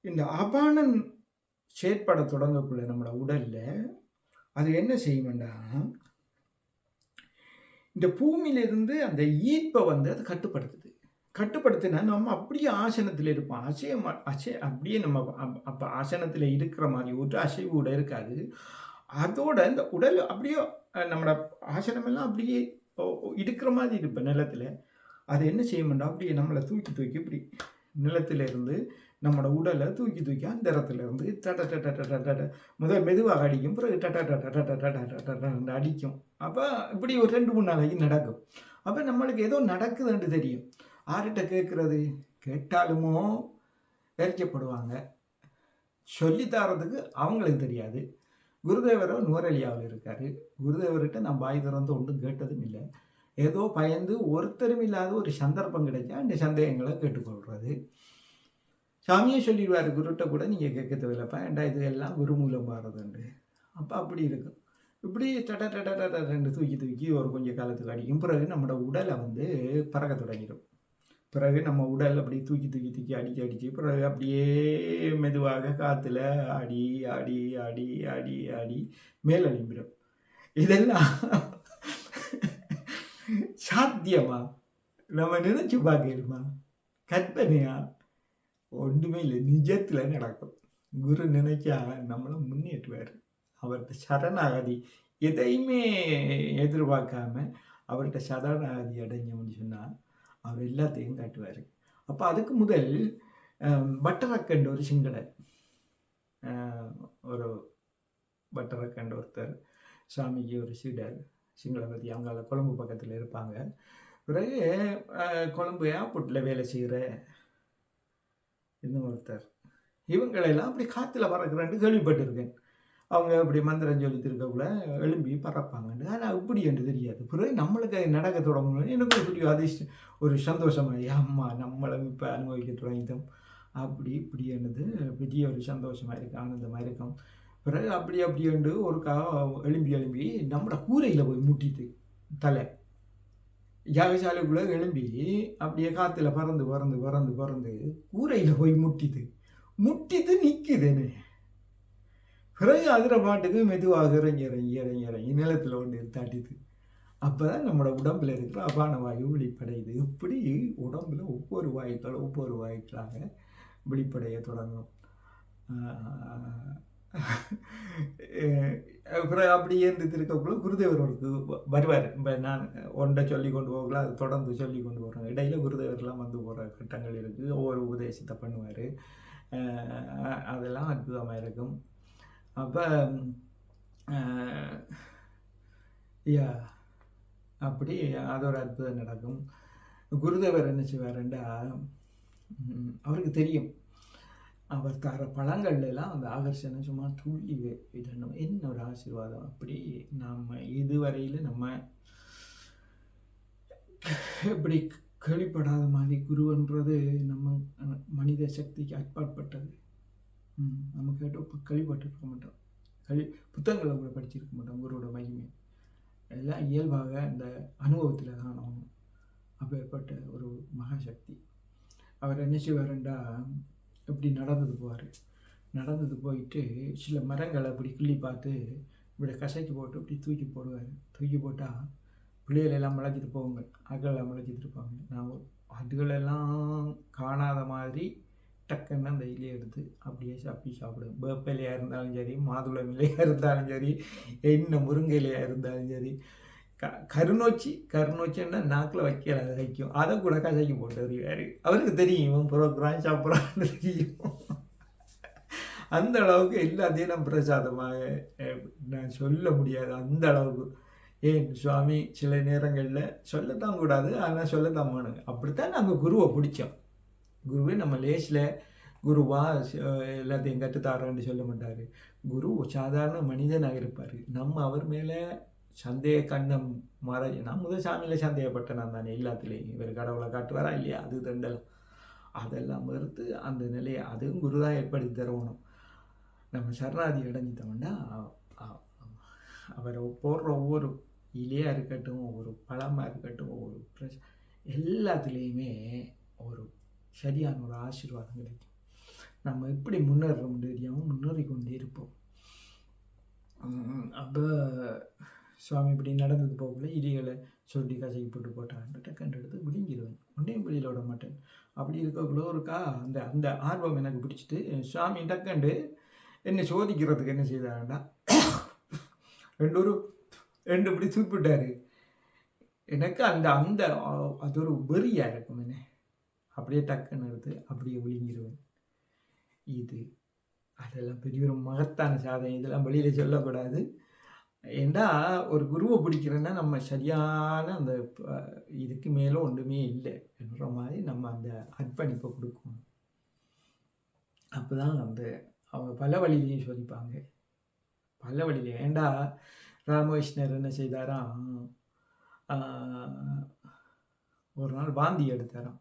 இந்த அபானன் செயற்பட தொடங்கக்குள்ள நம்மளோட உடல்ல அது என்ன செய்யும்டா, இந்த பூமியிலிருந்து அந்த ஈர்ப்பை அது கட்டுப்படுத்தினா நம்ம அப்படியே ஆசனத்தில் இருப்போம். அப்படியே நம்ம அப்போ ஆசனத்தில் இருக்கிற மாதிரி ஒரு அசைவு கூட இருக்காது. அதோட இந்த உடல் அப்படியே நம்மளோட ஆசனமெல்லாம் அப்படியே இருக்கிற மாதிரி இருப்பேன் நிலத்தில். அது என்ன செய்யும்னா அப்படியே நம்மளை தூக்கி தூக்கி இப்படி நிலத்துல இருந்து நம்மளோட உடலை தூக்கி தூக்கி அந்த இடத்துல இருந்து டட டட டட டட முதல் மெதுவாக அடிக்கும், பிறகு டட டட டட டட டட அடிக்கும். அப்போ இப்படி ஒரு 2-3 நாளைக்கு நடக்கும். அப்போ நம்மளுக்கு ஏதோ நடக்குதுன்னு தெரியும். ஆர்கிட்ட கேட்குறது, கேட்டாலுமோ எரிக்கப்படுவாங்க, சொல்லித்தரதுக்கு அவங்களுக்கு தெரியாது. குருதேவரோ நுவரெலியாவில் இருக்கார். குருதேவர்கிட்ட நான் பாய் திறந்து ஒன்றும் கேட்டதும் இல்லை. ஏதோ பயந்து ஒருத்தரும் இல்லாத ஒரு சந்தர்ப்பம் கிடைச்சா அந்த சந்தேகங்களை கேட்டுக்கொள்வது. சாமியே சொல்லிடுவார், குருட்ட கூட நீங்கள் கேட்க தேவையில்லப்பா, ஏண்டா இது எல்லாம் குரு மூலம் பாரதுண்டு. அப்போ அப்படி இருக்கும். இப்படி டட டட டட 2 தூக்கி தூக்கி ஒரு கொஞ்சம் காலத்துக்கு அடிக்கும். பிறகு நம்மளோட உடலை பறக்க தொடங்கிடும். பிறகு நம்ம உடல் அப்படி தூக்கி தூக்கி தூக்கி அடித்து பிறகு அப்படியே மெதுவாக காற்றுல ஆடி ஆடி ஆடி ஆடி ஆடி மேலெழும்பிடும். இதெல்லாம் சாத்தியமா? நம்ம நினைச்சு பார்க்கணுமா? கற்பனையா? ஒன்றுமே இல்லை, நிஜத்தில் நடக்கும். குரு நினைச்சா நம்மளை முன்னேற்றுவார். அவர்கிட்ட சரணாகதி எதையுமே எதிர்பார்க்காம அவர்கிட்ட சரணாகதி அடைஞ்சோம்னு சொன்னால் அவர் எல்லாத்தையும் காட்டுவார். அப்போ அதுக்கு முதல் பட்டரக்கண்ட ஒரு சிங்களர், ஒரு பட்டரக்கண்ட ஒருத்தர் சாமிக்கு ஒரு சீடர், சிங்களபதி, அவங்க கொழும்பு பக்கத்தில் இருப்பாங்க. பிறகு கொழும்பு ஏர்போர்ட்டில் வேலை செய்கிற இன்னும் ஒருத்தர், இவங்களெல்லாம் அப்படி காற்றுல பறக்குறான்னு கேள்விப்பட்டிருக்கேன். அவங்க அப்படி மந்திரம் சொல்லி திருக்கக்குள்ள எழும்பி பறப்பாங்கன்னு. ஆனால் இப்படி என்று தெரியாது. பிறகு நம்மளுக்கு நடக்க தொடங்கணும். எனக்கு இப்படி அதிர்ஷ்டம், ஒரு சந்தோஷமாக, அம்மா நம்மளும் இப்போ அனுபவிக்க தொடங்கிட்டோம் அப்படி இப்படி என்னது பெரிய ஒரு சந்தோஷமாக இருக்குது, ஆனந்தமாக இருக்கும். பிறகு அப்படி என்று ஒரு எழும்பி நம்மளோட கூரையில் போய் முட்டிட்டு தலை யாகசாலைக்குள்ளே எழும்பி அப்படியே காற்றுல பறந்து கூரையில் போய் முட்டிட்டு நிற்குதுன்னு. பிறகு அதில் பாட்டுக்கு மெதுவாக இறங்கி நிலத்தில் ஒன்று தாட்டிது. அப்போ தான் நம்மளோட உடம்பில் இருக்கிற அபான வாயு வெளிப்படையுது. இப்படி உடம்புல ஒவ்வொரு வாயுக்களாக வெளிப்படைய தொடங்கும். அப்புறம் அப்படியே இருக்கக்குள்ள குருதேவர்களுக்கு வருவார். இப்போ நான் ஒன்றை சொல்லி கொண்டு போகல, அது தொடர்ந்து சொல்லி கொண்டு போகிறாங்க. இடையில குருதேவர்லாம் வந்து போகிற கட்டங்கள் இருக்குது. ஒவ்வொரு உபதேசத்தை பண்ணுவார். அதெல்லாம் அற்புதமாக இருக்கும். அப்போ அப்படி அது ஒரு அற்புதம் நடக்கும். குருதேவர் என்ன செய்வாருண்டா, அவருக்கு தெரியும் அவர் தர பழங்கள்லாம் அந்த ஆகர்ஷணம் சும்மா துள்ளி விடணும். என்ன ஒரு ஆசீர்வாதம். அப்படி நம்ம இதுவரையில் நம்ம இப்படி கேள்விப்படாத மாதிரி குருன்றது நம்ம மனித சக்திக்கு அற்பாற்பட்டது. நம்ம கேட்டு கேள்விப்பட்டிருக்க மாட்டோம், புத்தகங்களை கூட படிச்சிருக்க மாட்டோம். குருவோட மகிமை எல்லாம் இயல்பாக இந்த அனுபவத்தில் தான் ஆகணும். அப்பேற்பட்ட ஒரு மகாசக்தி. அவர் என்ன செய்வாருண்டா, இப்படி நடந்தது போயிட்டு சில மரங்களை அப்படி கிள்ளி பார்த்து இப்படி கசைக்கு போட்டு இப்படி தூக்கி போடுவார். தூக்கி போட்டால் பிள்ளைகளெல்லாம் முளைச்சிட்டு போவாங்க, அகலெல்லாம் முளைச்சிட்டு இருப்பாங்க. நான் அதுகளெல்லாம் காணாத மாதிரி டக்குன்னு அந்த இலையை எடுத்து அப்படியே சாப்பிடுவேன். வேப்பிலையாக இருந்தாலும் சரி, மாதுளம் இலையாக இருந்தாலும் சரி, என்ன முருங்கை இலையாக இருந்தாலும் சரி, கருநோச்சின்னா நாக்கில் வைக்கல, அதை வைக்கும். அதை கூட கசைக்கு போட்டு அறிவார். அவருக்கு தெரியும் இவன் புறக்குறான் சாப்பிட்றான்னு தெரியும். அந்த அளவுக்கு எல்லாத்தையும் நான் பிரசாதமாக நான் சொல்ல முடியாது, அந்த அளவுக்கு. ஏன் சுவாமி சில நேரங்களில் சொல்லத்தான் கூடாது, ஆனால் சொல்லத்தான் வேணுங்க. அப்படித்தான் நாங்கள் குருவை பிடிச்சோம். குருவே நம்ம லேஸில் குருவா எல்லாத்தையும் கற்றுத்தாரன்னு சொல்ல மாட்டார். குரு சாதாரண மனிதனாக இருப்பார். நம்ம அவர் மேலே சந்தேக கண்ணம் நான் முதல் சாமியில் சந்தேகப்பட்டேன் நான் தானே எல்லாத்துலேயும். இவர் கடவுளை காட்டுவாரா இல்லையா, அது தண்டலாம் அதெல்லாம் மறுத்து அந்த நிலையை அதுவும் குரு தான் ஏற்படுத்தி தரணும். நம்ம சரணாதி அடைஞ்சிட்டோம்னா அவர் போடுற ஒவ்வொரு இலையாக இருக்கட்டும், ஒவ்வொரு பழமாக இருக்கட்டும், ஒவ்வொரு எல்லாத்துலேயுமே ஒரு சரியான ஒரு ஆசீர்வாதம் கிடைக்கும். நம்ம எப்படி முன்னேறோம் தெரியாமல் முன்னேறி கொண்டே இருப்போம். அப்போ சுவாமி இப்படி நடந்தது போகல இடிகளை சொல்லி கசைக்கு போட்டான்ட்டு டக்குன்னு எடுத்து விழுங்கிடுவேன். ஒன்றையும் வெளியில் விட மாட்டேன். அப்படி இருக்கக்குள்ள ஒருக்கா அந்த ஆர்வம் எனக்கு பிடிச்சிட்டு சுவாமி டக்குண்டு என்னை சோதிக்கிறதுக்கு என்ன செய்தாண்டா, ரெண்டு ஒரு ரெண்டு இப்படி தூப்பிட்டாரு. எனக்கு அந்த அந்த அது ஒரு வெறியாக இருக்கும் என்ன, அப்படியே டக்குன்னு எடுத்து அப்படியே விழுங்கிடுவேன். இது அதெல்லாம் பெரிய ஒரு மகத்தான சாதனை. இதெல்லாம் வெளியில் சொல்லக்கூடாது. ஏண்டா ஒரு குருவை பிடிக்கிறேன்னா நம்ம சரியான அந்த இதுக்கு மேலே ஒன்றுமே இல்லை என்ற மாதிரி நம்ம அந்த அர்ப்பணிப்பை கொடுக்கணும். அப்போ தான் அந்த அவங்க பல வழியிலையும் சொல்லிப்பாங்க. பல வழியில ஏண்டா ராமகிருஷ்ணர் என்ன செய்தாராம், ஒரு நாள் வாந்தி எடுத்தாராம்.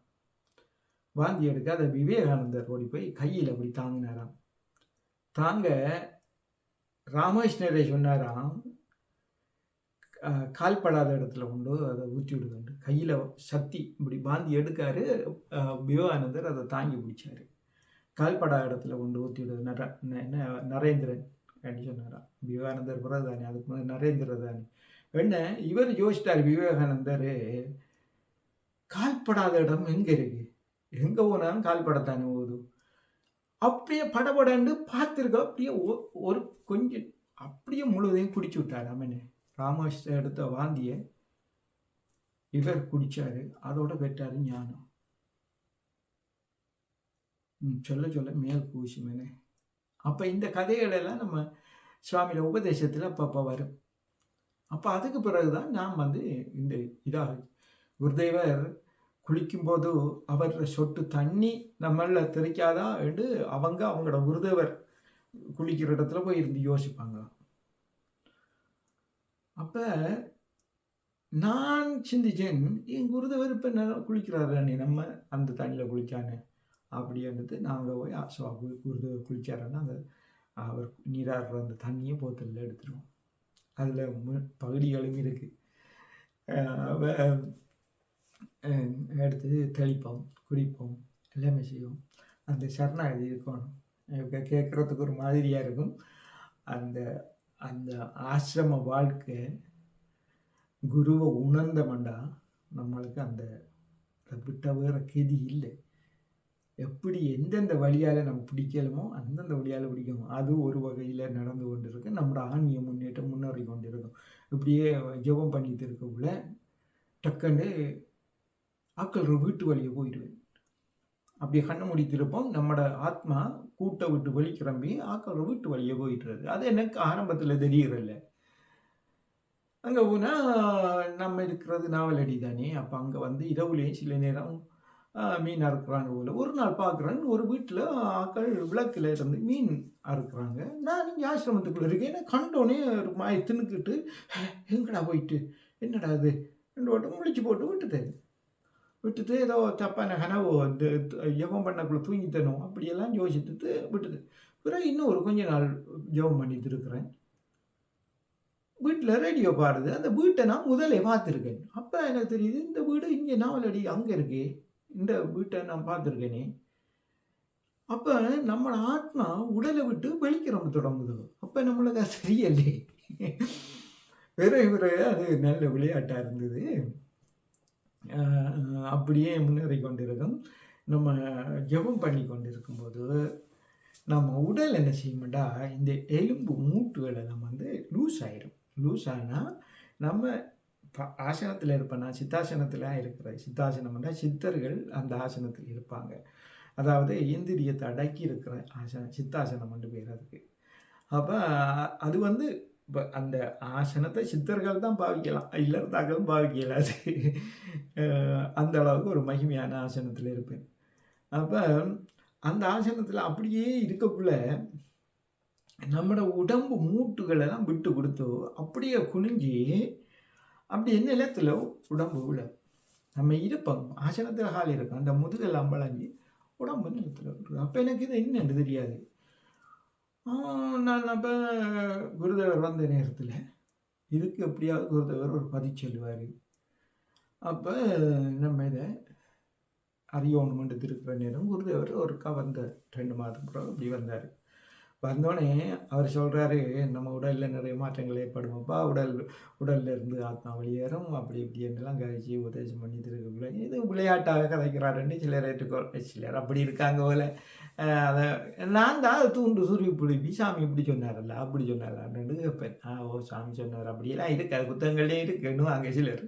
வாந்தி எடுக்க அதை விவேகானந்தர் ஓடி போய் கையில் அப்படி தாங்கினாராம். தாங்க ராமகிருஷ்ணரை சொன்னாராம், கால்படாத இடத்துல கொண்டு அதை ஊற்றி விடுதுண்டு. கையில் சக்தி இப்படி பாந்தி எடுக்காரு. விவேகானந்தர் அதை தாங்கி பிடிச்சாரு. கால்படாத இடத்துல கொண்டு ஊற்றி விடுது. என்ன நரேந்திரன் அப்படின்னு சொன்னாராம். விவேகானந்தர் பிறகு தானே, அதுக்கு முதல் நரேந்திரன் தானே. என்ன இவர் யோசித்தார் விவேகானந்தர், கால்படாத இடம் எங்கே இருக்கு, எங்கே போனாலும் கால்படத்தானே போகுது. அப்படியே படபடன்னு பார்த்துருக்க. அப்படியே ஒரு கொஞ்சம் அப்படியே முழுவதையும் குடிச்சு விட்டார். அம்மனே ராமகிருஷ்ணர் எடுத்த வாந்தியை இவர் குடித்தார். அதோட பெற்றார் ஞானம். சொல்ல சொல்ல மேல் பூசி மேனே. அப்போ இந்த கதைகளெல்லாம் நம்ம சுவாமியோட உபதேசத்தில் அப்பப்போ வரும். அப்போ அதுக்கு பிறகு தான் நாம் இந்த இதாக குருதேவர் குளிக்கும்போது அவர் சொட்டு தண்ணி நம்மளில் தெரிக்காதா என்று அவங்களோட குருதேவர் குளிக்கிற இடத்துல போய் இருந்து யோசிப்பாங்களாம். அப்போ நான் சிந்திச்சேன், என் குருதேவர் இப்போ நல்லா குளிக்கிறாரு, நம்ம அந்த தண்ணியில் குளிக்கானே அப்படின்றது. நாங்கள் போய் குருதேவர் குளிச்சாருன்னா அந்த அவர் நீராடுற அந்த தண்ணியை போத்தலில் எடுத்துருவோம். அதில் பகுதிகளும் இருக்குது. எடுத்து தெளிப்போம், குடிப்போம், எல்லாமே செய்வோம். அந்த சரணாகதி இருக்கணும். கேட்குறதுக்கு ஒரு மாதிரியாக இருக்கும். அந்த அந்த ஆசிரம வாழ்க்கை குருவை உணர்ந்தமண்டா நம்மளுக்கு அந்த விட்ட வேறு கெதி இல்லை. எப்படி எந்தெந்த வழியால் நம்ம பிடிக்கலுமோ அந்தந்த வழியால் பிடிக்கணும். அது ஒரு வகையில் நடந்து கொண்டு இருக்கு. நம்மளோட ஆன்மீக முன்னேற்றம் முன்னேறி கொண்டு இருக்கும். இப்படியே ஜெபம் பண்ணிட்டு இருக்கக்குள்ள டக்குன்னு ஆக்கள் வீட்டு வழியை போயிடுவேன். அப்படியே கண்ணை முடித்திருப்போம். நம்மளோட ஆத்மா கூட்டை விட்டு வெளி கிளம்பி ஆக்கள் வீட்டு வழியை போயிட்டுறது. அது எனக்கு ஆரம்பத்தில் தெரியறதில்ல. அங்கே போனால் நம்ம இருக்கிறது நாவலடி தானே. அப்போ அங்கே இரவுலேயும் சில நேரம் மீன் அறுக்குறாங்க போல. ஒரு நாள் பார்க்குறேன், ஒரு வீட்டில் ஆக்கள் விளக்கில் இருந்து மீன் அறுக்குறாங்க. நான் இங்கே ஆசிரமத்துக்குள்ளே இருக்கேன். ஏன்னா கண்டோன்னே ஒரு மாயை தின்னுக்கிட்டு எங்கடா போயிட்டு என்னடா அது 2 வட்டம் முழிச்சு போட்டு விட்டுட்டு ஏதோ தப்பான கனவு ஜெபம் பண்ணக்குள்ள தூங்கித்தனும் அப்படியெல்லாம் யோசித்துட்டு விட்டுது. பிறகு இன்னும் கொஞ்ச நாள் ஜெபம் பண்ணிட்டு இருக்கிறேன். வீட்டில் ரேடியோ பாடுது. அந்த வீட்டை நான் முதலே பார்த்துருக்கேன். அப்போ எனக்கு தெரியுது, இந்த வீடு இங்கே நாவலடி அங்கே இருக்கே, இந்த வீட்டை நான் பார்த்துருக்கேனே. அப்போ நம்ம ஆத்மா உடலை விட்டு வெளிக்கிற தொடங்குது. அப்போ நம்மளுக்கு அது தெரியலே. வேறு அது நல்ல விளையாட்டாக இருந்தது. அப்படியே முன்னேறி கொண்டிருக்கும். நம்ம ஜெபம் பண்ணி கொண்டிருக்கும்போது நம்ம உடல் என்ன செய்யும்டா, இந்த எலும்பு மூட்டுகளை நம்ம லூஸ் ஆயிரும். லூஸ் ஆனால் நம்ம ஆசனத்தில் இருப்பேன். நான் சித்தாசனத்தில் இருக்கிறேன். சித்தாசனம்னா சித்தர்கள் அந்த ஆசனத்தில் இருப்பாங்க. அதாவது இந்திரியத்தை அடக்கி இருக்கிற ஆசனம் சித்தாசனம் பேர் அதுக்கு. அப்போ அது இப்போ அந்த ஆசனத்தை சித்தர்கள் தான் பாவிக்கலாம், இல்லறத்தாக்களும் பாவிக்கலாது. அந்த அளவுக்கு ஒரு மகிமையான ஆசனத்தில் இருப்பேன். அப்போ அந்த ஆசனத்தில் அப்படியே இருக்கக்குள்ள நம்மளோட உடம்பு மூட்டுகளெல்லாம் விட்டு கொடுத்து அப்படியே குனிஞ்சி அப்படி என்ன நிலத்தில் உடம்பு விட நம்ம இருப்போம். ஆசனத்தில் கால் இருக்கும், அந்த முதுகெல்லாம் வளைஞ்சி உடம்பு நிலத்தில் விட்டுருவோம். அப்போ எனக்கு இது என்னன்னு தெரியாது. நான் அப்போ குருதேவர் வந்த நேரத்தில் இதுக்கு எப்படியாவது குருதேவர் ஒரு பதிச்சு சொல்லுவார். அப்போ நம்ம இதை அறியணுமென்று இருக்கிற நேரம் குருதேவர் ஒருக்கா வந்தார். 2 மாதம் பிறகு அப்படி வந்தார். வந்தோடனே அவர் சொல்கிறாரு, நம்ம உடலில் நிறைய மாற்றங்கள் ஏற்படுமாப்பா, உடலில் இருந்து ஆத்மா வெளியேறும், அப்படி இப்படி என்றெல்லாம் கழிச்சு உபதேசம் பண்ணி திருக்கக்குள்ள இது விளையாட்டாக கதைக்கிறாருன்னு சிலர் ஏற்றுக்கொள், சிலர் அப்படி இருக்காங்க போல. அதை நான் தான் அதை தூண்டு சுருவி பிடிப்பி சாமி இப்படி சொன்னாரல்ல அப்படி சொன்னாரான்னு கேட்பேன். ஓ சாமி சொன்னார் அப்படியெல்லாம் இருக்குது, அது புத்தகங்களே இருக்குன்னு அங்கே சிலர்.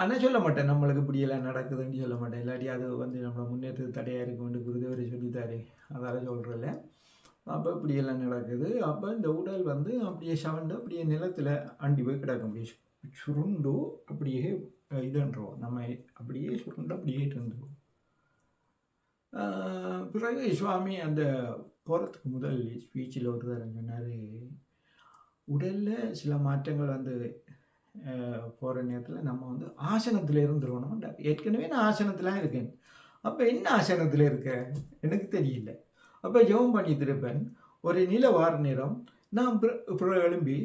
ஆனால் சொல்ல மாட்டேன் நம்மளுக்கு இப்படியெல்லாம் நடக்குதுன்னு சொல்ல மாட்டேன். இல்லாட்டி அது நம்மளை முன்னேற்றத்துக்கு தடையாக இருக்கும்னு குருதேவரை சொல்லித்தாரு, அதால் சொல்கிறல. அப்போ இப்படியெல்லாம் நடக்குது. அப்போ இந்த உடல் அப்படியே சவண்டு அப்படியே நிலத்தில் அண்டி போய் கிடக்கும், அப்படியே சுருண்டு அப்படியே இதுன்றோம், நம்ம அப்படியே சுருண்டு அப்படியே இருந்துருவோம். பிறகு சுவாமி அந்த போகிறதுக்கு முதல் ஸ்பீச்சில் ஒரு தரம் சொன்னார், உடலில் சில மாற்றங்கள் போகிற நேரத்தில் நம்ம ஆசனத்தில் இருந்துருவோம். ஏற்கனவே நான் ஆசனத்தில் இருக்கேன், அப்போ என்ன ஆசனத்தில் இருக்க எனக்கு தெரியல. அப்போ ஜெபம் பண்ணி திருப்பேன். ஒரு நில வார நேரம் நான் எழும்பி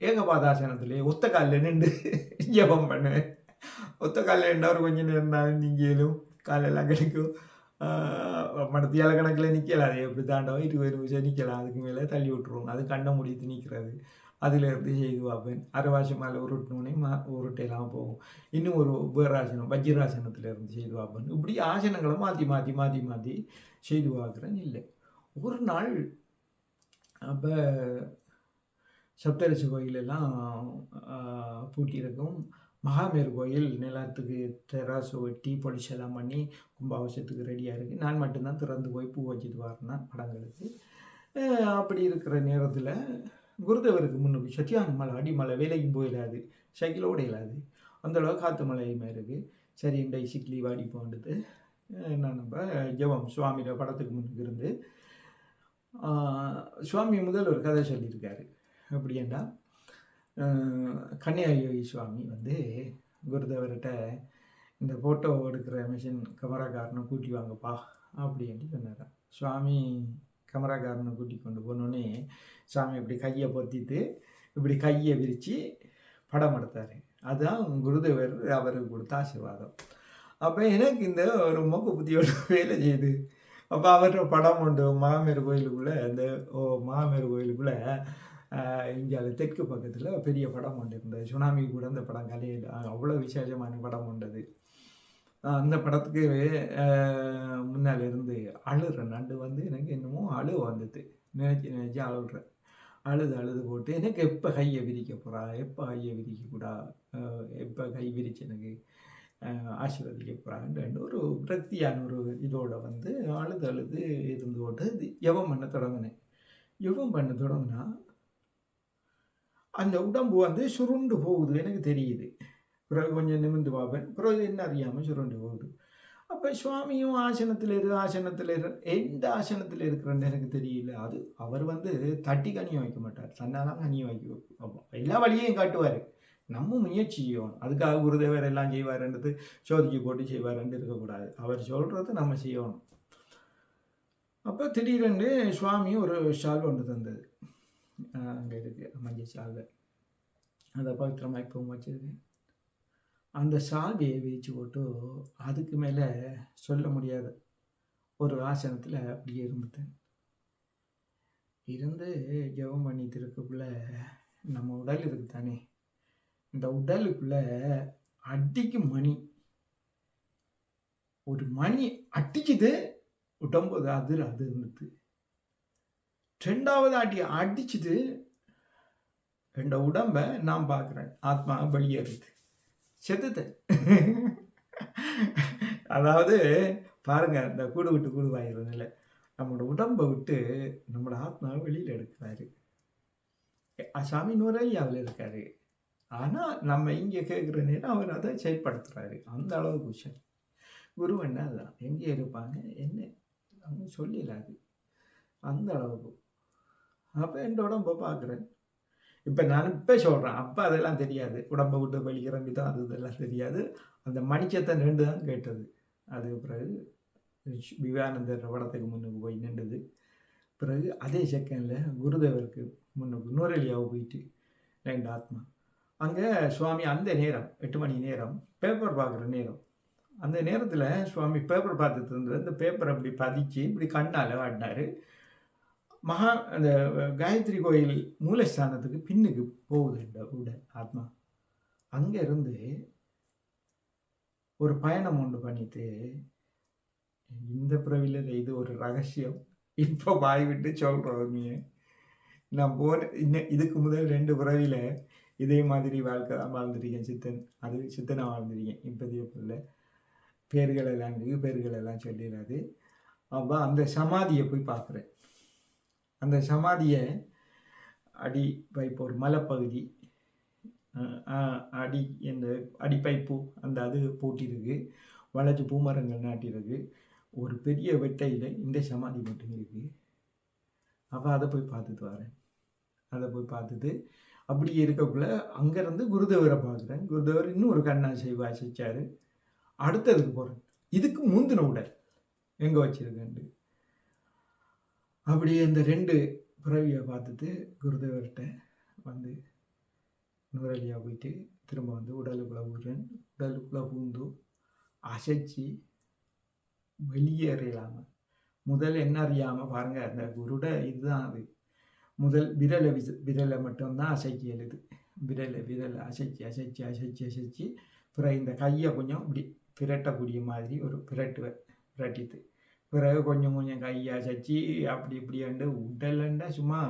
ஏகபாதாசனத்திலே ஒத்த காலில் நின்று ஜெபம் பண்ணுவேன். ஒத்த காலில் நின்றவர் கொஞ்சம் நேரம் இருந்தாலும் நீங்களும் காலெல்லாம் கிடைக்கும். மனத்தியால கணக்கில் நிற்கலாம், எப்படி தாண்டவோ 20 நிமிஷம் நிற்கலாம், அதுக்கு மேலே தள்ளி விட்டுருவோம். அது கண்ணை முடித்து நிற்கிறது. அதிலேருந்து செய்து பார்ப்பேன். அரைவாசி மேலே உருட்டினோடனே உருட்டையெல்லாம் போகும். இன்னும் ஒரு உபராசனம் வஜ்ராசனத்திலேருந்து செய்து பார்ப்பேன். இப்படி ஆசனங்களை மாற்றி மாற்றி மாற்றி மாற்றி செய்து பார்க்குறேன். இல்லை, ஒரு நாள் அப்போ சப்தரிசி கோயிலெல்லாம் பூட்டியிருக்கும். மகாமேரு கோயில் நிலத்துக்கு தெராசு வெட்டி பொலிச்செல்லாம் பண்ணி கும்பாபிஷேகத்துக்கு ரெடியாக இருக்குது. நான் மட்டும்தான் திறந்து போய் பூ வச்சுட்டு வரேன்னா படங்களுக்கு. அப்படி இருக்கிற நேரத்தில் குருதேவருக்கு முன்னுக்கு சத்தியான மலை, அடிமலை, வேலைக்கும் போயிடாது, சைக்கிளோடு இல்லாது, அந்தளவு காற்று மலையுமே இருக்குது. சரி, இந்த சிக்லி வாடி போண்டுட்டு நான் நம்ம ஜெபம் சுவாமியோட படத்துக்கு முன்னுக்கு இருந்து சுவாமி முதல் ஒரு கதை சொல்லியிருக்காரு. எப்படின்னா, கன்னியாயோகி சுவாமி குருதேவர்கிட்ட இந்த ஃபோட்டோ எடுக்கிற மிஷின் கேமராக்காரனை கூட்டி வாங்கப்பா அப்படின்ட்டு சொன்னார். சுவாமி கேமராக்காரனை கூட்டி கொண்டு போனோடனே சுவாமி இப்படி கையை பொத்திட்டு இப்படி கையை விரித்து படம் எடுத்தார். அதுதான் குருதேவர் அவருக்கு கொடுத்த ஆசீர்வாதம். அப்போ எனக்கு இந்த ஒரு மொக்க புத்தியோட வேலை செய்யுது. அப்போ அவரோட படம் உண்டு மகாமேரு கோயிலுக்குள்ளே. மகாமேரு கோயிலுக்குள்ளே இங்கே தெற்கு பக்கத்தில் பெரிய படம் ஒன்று இருந்தது. சுனாமி கூட அந்த படம் கலையில் அவ்வளோ விசேஷமான படம் உண்டது. அந்த படத்துக்கு முன்னால் இருந்து அழுறேன். நண்டு எனக்கு என்னமோ அழுவ வந்தது, நினச்சி அழுறேன். அழுது போட்டு எனக்கு எப்போ கையை விரிக்க போகிறா, எப்போ கையை விரிக்கக்கூடா, எப்போ கை விரிச்சு எனக்கு ஆசீர்வதிக்க போகிறான்னு ஒரு விரக்தியான ஒரு இதோட அழுது இருந்து போட்டு யவம் பண்ண தொடங்கினேன். யவம் பண்ண தொடங்கினா அந்த உடம்பு சுருண்டு போகுது, எனக்கு தெரியுது. பிறகு கொஞ்சம் நிமிர்ந்து பார்ப்பேன், பிறகு என்ன அறியாமல் சுருண்டு போகுது. அப்போ சுவாமியும் ஆசனத்தில் எந்த ஆசனத்தில் இருக்கிறன்னு எனக்கு தெரியல. அது அவர் தட்டி கனியை வைக்க மாட்டார், தன்னாலாம் கனியை வைப்போம், எல்லா வழியையும் காட்டுவார். நம்ம முயற்சி செய்யணும். அதுக்காக குருதேவர் எல்லாம் செய்வாருன்றது சோதிக்கு போட்டு செய்வாருன்னு இருக்கக்கூடாது. அவர் சொல்கிறத நம்ம செய்யணும். அப்போ திடீரென்று சுவாமி ஒரு ஷால் ஒன்று தந்தது, அங்கே இருக்குது மஞ்சள் ஷால், அதை பவித்திரமாக இப்பவும் வச்சுருக்கேன். அந்த சால்வையை விரித்து போட்டு அதுக்கு மேலே சொல்ல முடியாத ஒரு ஆசனத்தில் அப்படியே இருந்துட்டேன். இருந்து ஜெபம் பண்ணிட்டு இருக்கக்குள்ள நம்ம உடல் இருக்கு தானே, இந்த உடலுக்குள்ள அடிக்கும் மணி, ஒரு மணி அடிக்குது உடம்பு, அது இருந்துட்டு ரெண்டாவது அடிச்சுது என்ற உடம்பை நான் பார்க்குறேன். ஆத்மா வெளியேறுது, செத்துட்டேன். அதாவது பாருங்க, இந்த கூடு விட்டு கூடு வாங்கிறதுனால நம்மளோட உடம்பை விட்டு நம்மளோட ஆத்மாவை வெளியில் எடுக்கிறாரு. சாமி நூறாவில் இருக்காரு. ஆனால் நம்ம இங்கே கேட்குற நேரம் அவர் அதை செயல்படுத்துகிறாரு. அந்த அளவுக்கு விஷயம் குரு என்ன அதுதான் எங்கே இருப்பாங்க என்ன அவங்க சொல்லிடாது அந்த அளவுக்கு. அப்போ என் உடம்பை பார்க்குறேன். இப்போ நான் இப்போ சொல்கிறேன், அப்போ அதெல்லாம் தெரியாது, உடம்பை விட்டு வெளிக்கிற விதம் அது இதெல்லாம் தெரியாது. அந்த மணிச்சத்தை நின்று தான் கேட்டது. அதுக்கு பிறகு விவேகானந்தர் படத்துக்கு முன்னுக்கு போய் நின்றுது. பிறகு அதே செகண்டில் குருதேவருக்கு முன்னுக்கு நூறலியாவை போயிட்டு ரெண்டு ஆத்மா அங்கே சுவாமி அந்த நேரம் 8 மணி நேரம் பேப்பர் பார்க்குற நேரம். அந்த நேரத்தில் சுவாமி பேப்பர் பார்த்துட்டு இருந்தது. அந்த பேப்பரை அப்படி பதிச்சு இப்படி கண்ணால் வாடினார். அந்த காயத்ரி கோயில் மூலஸ்தானத்துக்கு பின்னுக்கு போகுது இந்த உடல் ஆத்மா. அங்கே இருந்து ஒரு பயணம் ஒன்று பண்ணிட்டு இந்த பிறவியில் இது ஒரு ரகசியம். இப்போ வாய் விட்டு சொல்கிறோம் உண்மையை. நான் போன இதுக்கு முதல் 2 பிறவியில் இதே மாதிரி வாழ்க்கை தான் வாழ்ந்துருக்கேன். அது சித்தனாக வாழ்ந்துருக்கேன். இப்போதைய பிள்ளை பேர்கள் எல்லாம் இருக்குது, பேர்கள் எல்லாம் சொல்லிடாது. அப்போ அந்த சமாதியை போய் பார்க்குறேன். அந்த சமாதியை அடி பைப்பு ஒரு மலைப்பகுதி அடி இந்த அடிப்பைப்பூ அந்த அது பூட்டிருக்கு, வளைச்சு பூமரங்கள் நாட்டிருக்கு. ஒரு பெரிய வெட்டையில் இந்த சமாதி மட்டும் இருக்குது. அப்போ அதை போய் பார்த்துட்டு வரேன். அதை போய் பார்த்துட்டு அப்படி இருக்கக்குள்ள அங்கேருந்து குருதேவரை பார்க்குறேன். குருதேவர் இன்னும் ஒரு கண்ணாசை வாசிச்சார். அடுத்ததுக்கு போகிறேன். இதுக்கு முந்தின உடல் எங்கே வச்சுருக்கேன்ட்டு அப்படியே இந்த 2 பிறவியை பார்த்துட்டு குருதேவர்கிட்ட வந்து நுரலியாக போயிட்டு திரும்ப வந்து உடலுக்குள்ளே விடுறேன். உடலுக்குள்ளே பூந்து அசைச்சி வெளியேறலாமல் முதல் என்ன அறியாமல் பாருங்கள். அந்த குருட இதுதான் அது. முதல் விரலை மட்டும்தான் அசைக்க எழுது. விரலை அசைச்சி பிறகு இந்த கையை கொஞ்சம் இப்படி பிரட்டக்கூடிய மாதிரி ஒரு பிரட்டித்து பிறகு கொஞ்சம் கையை அசைச்சி அப்படி இப்படியாண்டு உடலண்டா சும்மா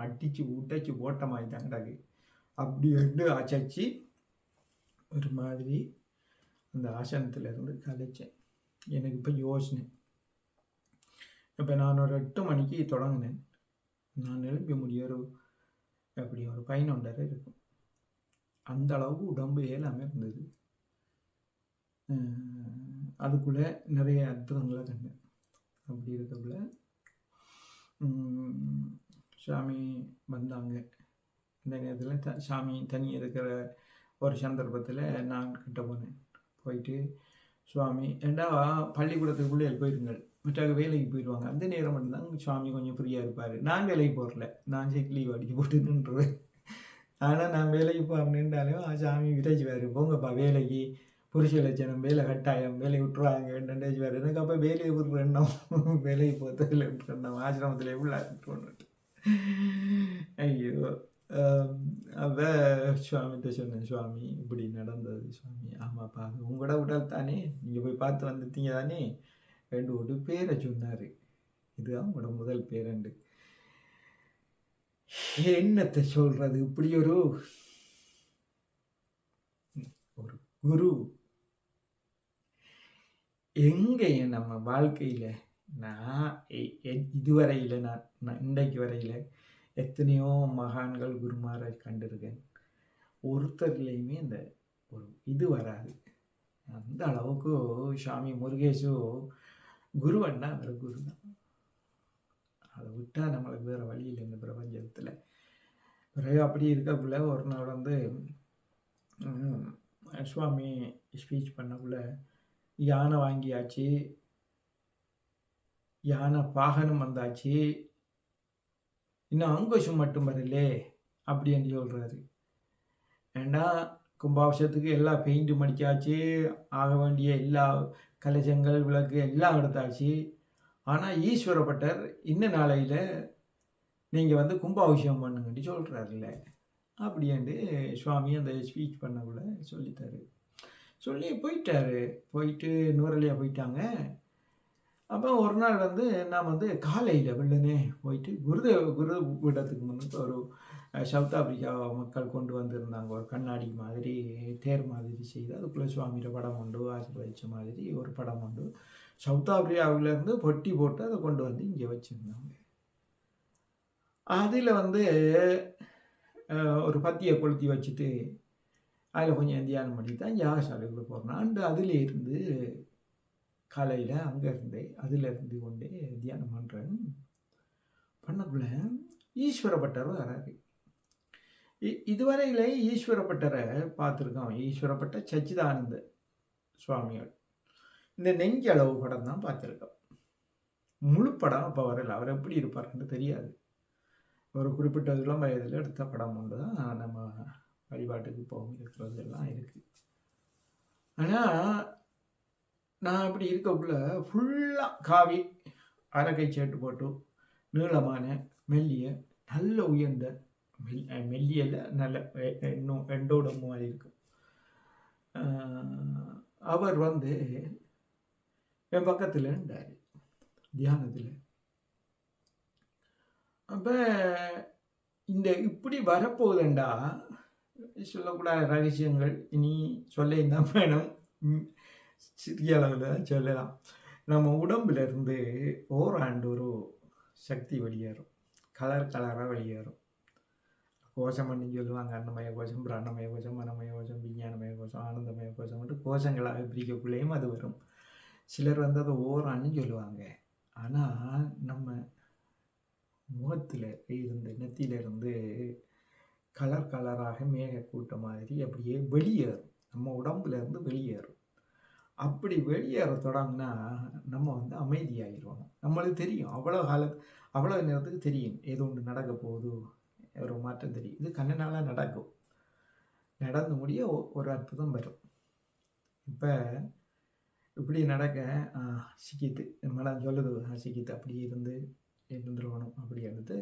அடித்து உடைச்சி போட்ட மாதிரி தான் கிடக்கு. அப்படி அசைச்சி ஒரு மாதிரி அந்த ஆசனத்தில் இருந்து கலைச்சேன். எனக்கு இப்போ யோசனை, இப்போ நான் ஒரு 8 மணிக்கு தொடங்கினேன். நான் எழுப்பி முடிய அப்படி ஒரு 11:30 இருக்கும். அந்த அளவுக்கு உடம்பு எல்லாமே இருந்தது. அதுக்குள்ளே நிறைய அற்புதங்களை கண்டேன். அப்படி இருக்கக்குள்ள சாமி வந்தாங்க. இந்த நேரத்தில் சாமி தனி இருக்கிற ஒரு சந்தர்ப்பத்தில் நான் கிட்ட போனேன். போயிட்டு சுவாமி ஏண்டா பள்ளிக்கூடத்துக்குள்ளே போயிருங்கள், மற்ற வேலைக்கு போயிடுவாங்க. அந்த நேரம் மட்டும்தான் சுவாமி கொஞ்சம் ஃப்ரீயாக இருப்பார். நான் வேலைக்கு போகல, நான் செக் லீவ் அடிக்க போட்டு நின்றுவேன். ஆனால் நான் வேலைக்கு போகணுன்றாலும் சாமி விரைச்சுவார், போங்கப்பா வேலைக்கு, புருஷ லட்சணம் வேலை கட்டாயம், வேலையை விட்டுருவாங்க வேறு. எனக்கு அப்போ வேலையை விட்டுறேன்னும், வேலைக்கு போகிறதில்ல விட்டுறேன், ஆசிரமத்தில் எவ்வளோ விட்டுருவோன்னுட்டு. ஐயோ. அப்போ சுவாமிகிட்ட சொன்னேன், சுவாமி இப்படி நடந்தது சுவாமி. ஆமாப்பா அது உங்களோட உடல் தானே, நீங்கள் போய் பார்த்து வந்துட்டீங்க தானே. 2 பேரை சொன்னார். இதுதான் உங்களோட முதல் பேரண்டு. என்னத்தை சொல்கிறது, இப்படி ஒரு குரு எங்கேயும் நம்ம வாழ்க்கையில் நான் இதுவரையில் நான் இன்றைக்கு வரையில் எத்தனையோ மகான்கள் குருமாரை கண்டிருக்கேன். ஒருத்தர்லேயுமே அந்த ஒரு இது வராது. அந்த அளவுக்கு சாமி முருகேஷோ குருவன்னா அவர் குரு தான். அதை விட்டால் நம்மளுக்கு வேறு வழி இல்லை இந்த பிரபஞ்சத்தில். பிறகு அப்படி இருக்கக்குள்ள ஒரு நாள் வந்து சுவாமி ஸ்பீச் பண்ணக்குள்ள யானை வாங்கியாச்சு, யானை வாகனம் வந்தாச்சு, இன்னும் அங்கோஷம் மட்டும் வரலே அப்படின்னு சொல்கிறாரு. ஏன்னா கும்பாபிஷேகத்துக்கு எல்லா பெயிண்ட்டு மடிச்சாச்சு, ஆக வேண்டிய எல்லா கலசங்கள் விளக்கு எல்லாம் எடுத்தாச்சு. ஆனால் ஈஸ்வரப்பட்டர் இன்ன நாளையில் நீங்கள் வந்து கும்பாபிஷேகம் பண்ணுங்கன்னு சொல்கிறாருல்ல அப்படின்ட்டு சுவாமி அந்த ஸ்பீச் பண்ணக்குள்ள சொல்லித்தாரு. சொல்லி போயிட்டு நூறலியாக போயிட்டாங்க. அப்போ ஒரு நாள் வந்து நான் வந்து காலையில் வெள்ளனே போயிட்டு குரு பீடத்துக்கு முன்னுக்கு ஒரு சவுத் ஆப்பிரிக்கா மக்கள் கொண்டு வந்திருந்தாங்க. ஒரு கண்ணாடி மாதிரி தேர் மாதிரி செய்து அதுக்குள்ளே சுவாமியோட படம் உண்டு, ஆசீர்வதிச்ச மாதிரி ஒரு படம் உண்டு. சவுத் ஆப்பிரிக்காவிலேருந்து பொட்டி போட்டு அதை கொண்டு வந்து இங்கே வச்சுருந்தாங்க. அதில் வந்து ஒரு பத்தியை கொளுத்தி வச்சுட்டு அதில் கொஞ்சம் தியானம் பண்ணி தான் யாகசாலைக்குள்ளே போகிறேன். அதில் இருந்து காலையில் அங்கே இருந்தே அதில் கொண்டே தியானம் பண்ணக்குள்ள ஈஸ்வரப்பட்டர் வராது. இதுவரையில் ஈஸ்வரப்பட்டரை பார்த்துருக்கோம். ஈஸ்வரப்பட்ட சச்சிதானந்த சுவாமிகள் இந்த நெஞ்சளவு படம் தான் பார்த்துருக்கோம். முழு படம் அப்போ வரல. அவர் எப்படி இருப்பார்ன்னு தெரியாது. ஒரு குறிப்பிட்ட இளம் வயதில் எடுத்த படம் ஒன்று தான் நம்ம வழிபாட்டுக்கு போகும் இருக்கிறது எல்லாம் இருக்குது. ஆனால் நான் அப்படி இருக்கக்குள்ள ஃபுல்லாக காவி அரைக்கை சேட்டு போட்டு நீளமான மெல்லிய நல்ல உயர்ந்த மெல்லியில் நல்ல இன்னும் 2 மாதிரி இருக்கும். அவர் வந்து என் பக்கத்தில் இருந்தார் தியானத்தில். அப்போ இந்த இப்படி வரப்போகுதுண்டா சொல்லக்கூடாத ரகசியங்கள் இனி சொல்ல தான் வேணும். சிறிய அளவில் தான் சொல்லலாம். நம்ம உடம்புல இருந்து ஓராண்டு ஒரு சக்தி வெளியேறும், கலர் கலராக வெளியேறும். கோஷம் பண்ணி சொல்லுவாங்க, அன்னமய கோஷம், பிராணமய கோஷம், மனமய கோஷம், விஞ்ஞானமய கோஷம், ஆனந்தமய கோஷம், கோஷங்களாக பிரிக்கக்குள்ளேயும் அது வரும். சிலர் வந்து அதை ஓரான்னு சொல்லுவாங்க. ஆனால் நம்ம முகத்தில் இருந்து நெத்தியிலிருந்து கலர் கலராக மேகக்கூட்ட மாதிரி அப்படியே வெளியேறும், நம்ம உடம்புல இருந்து வெளியேறும். அப்படி வெளியேற தொடங்கினா நம்ம வந்து அமைதியாகிடுவோம். நம்மளுக்கு தெரியும், அவ்வளோ நேரத்துக்கு தெரியும் ஏதோ ஒன்று நடக்க போகுது, ஒரு மாற்றம் தெரியும். இது கண்ணனால் நடக்கும். நடந்து முடிய ஒரு அற்புதம் வரும். இப்போ இப்படி நடக்க சிக்கித்து மனம் சொல்லுது, சிக்கித்து அப்படி இருந்துருவணும். அப்படி எடுத்து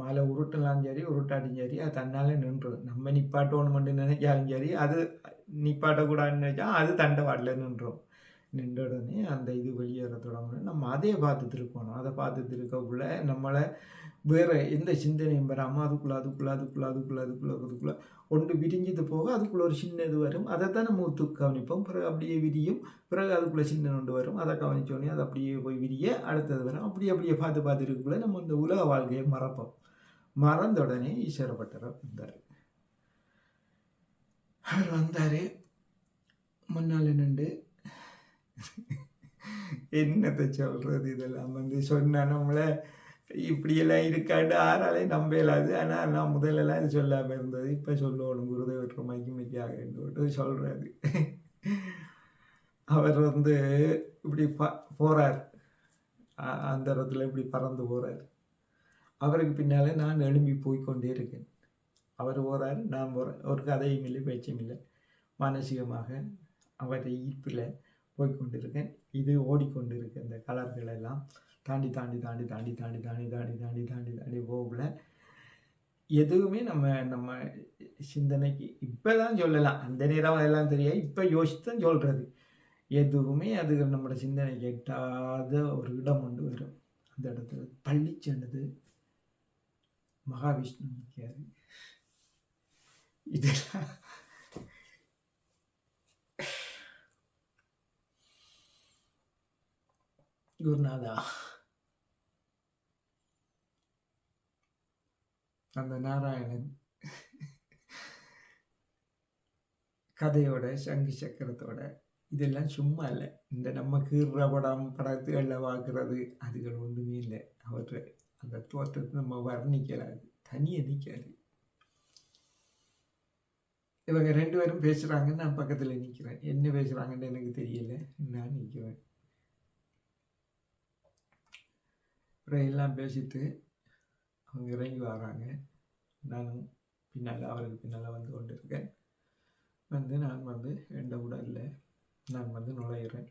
மலை உருட்டலாம் சரி, உருட்டாட்டியும் சரி, அது தன்னாலே நின்றுடும். நம்ம நிப்பாட்டணும் மட்டும் நினைச்சாலும் சரி, அது நிப்பாட்டக்கூடாதுன்னு நினைச்சா அது தண்டவாட்டில் நின்றுடும். நின்ற உடனே அந்த இது வெளியேற தொடங்கணும். நம்ம அதே பார்த்துட்டு இருக்கணும். அதை பார்த்துட்டு இருக்கக்குள்ள நம்மளை வேறு எந்த சிந்தனையும் வராமல் அதுக்குள்ளே ஒன்று விரிஞ்சிட்டு போக அதுக்குள்ளே ஒரு சின்ன இது வரும். அதைத்தான் நம்ம கவனிப்போம். பிறகு அப்படியே விரியும். பிறகு அதுக்குள்ளே சின்ன ஒன்று வரும். அதை கவனித்தோடனே அது அப்படியே போய் விரிய அடுத்தது வரும். அப்படியே பார்த்து இருக்கக்குள்ள நம்ம இந்த உலக வாழ்க்கையை மறப்போம். மறந்த உடனே ஈஸ்வரப்பட்டர் வந்தார். அவர் வந்தார், முன்னால் நின்று என்னத்தை சொல்கிறது, இதெல்லாம் வந்து சொன்னால் நம்மளை இப்படியெல்லாம் இருக்காண்டு ஆறாலையும் நம்பலாது. ஆனால் நான் முதலெல்லாம் இது சொல்லாமல் இருந்தது. இப்போ சொல்லணும், குருதேவற்ற மைக்கு சொல்கிறாரு. அவர் வந்து இப்படி போகிறார், அந்த இடத்துல இப்படி பறந்து போகிறார். அவருக்கு பின்னாலே நான் எழும்பி போய்கொண்டே இருக்கேன். அவர் போகிறார், நான் போகிறேன். ஒரு கதையும் இல்லை, பேச்சும் இல்லை. மானசீகமாக அவரை ஈர்ப்பில் போய்கொண்டிருக்கேன். இது ஓடிக்கொண்டிருக்கு. இந்த கலர்கள் எல்லாம் தாண்டி போகல. எதுவுமே நம்ம சிந்தனைக்கு இப்போ தான் சொல்லலாம். அந்த நேரம் அதெல்லாம் தெரியாது. இப்போ யோசித்தான் சொல்கிறது. எதுவுமே அது நம்மளோட சிந்தனைக்கு எட்டாத ஒரு இடம் கொண்டு வரும். அந்த இடத்துல பள்ளி சென்றது மகாவிஷ்ணு நிற்காரு. இதெல்லாம் குருநாதா, அந்த நாராயணன் கதையோட சங்கு சக்கரத்தோட இதெல்லாம் சும்மா இல்லை. இந்த நம்ம கீற படத்துகளில் பார்க்குறது அதுகள் ஒன்றுமே இல்லை. அவர் அந்த தோற்றத்தை நம்ம வர்ணிக்கிறாரு, தனியே நிற்காது. இவங்க 2 பேரும் பேசுகிறாங்க, நான் பக்கத்தில் நிற்கிறேன். என்ன பேசுகிறாங்கன்னு எனக்கு தெரியல, நான் நிற்கிறேன். அப்புறம் எல்லாம் பேசிட்டு அவங்க இறங்கி வராங்க. நானும் அவருக்கு பின்னால் வந்து கொண்டு இருக்கேன். நான் வந்து எந்த உடலில் நான் வந்து நுழையிறேன்.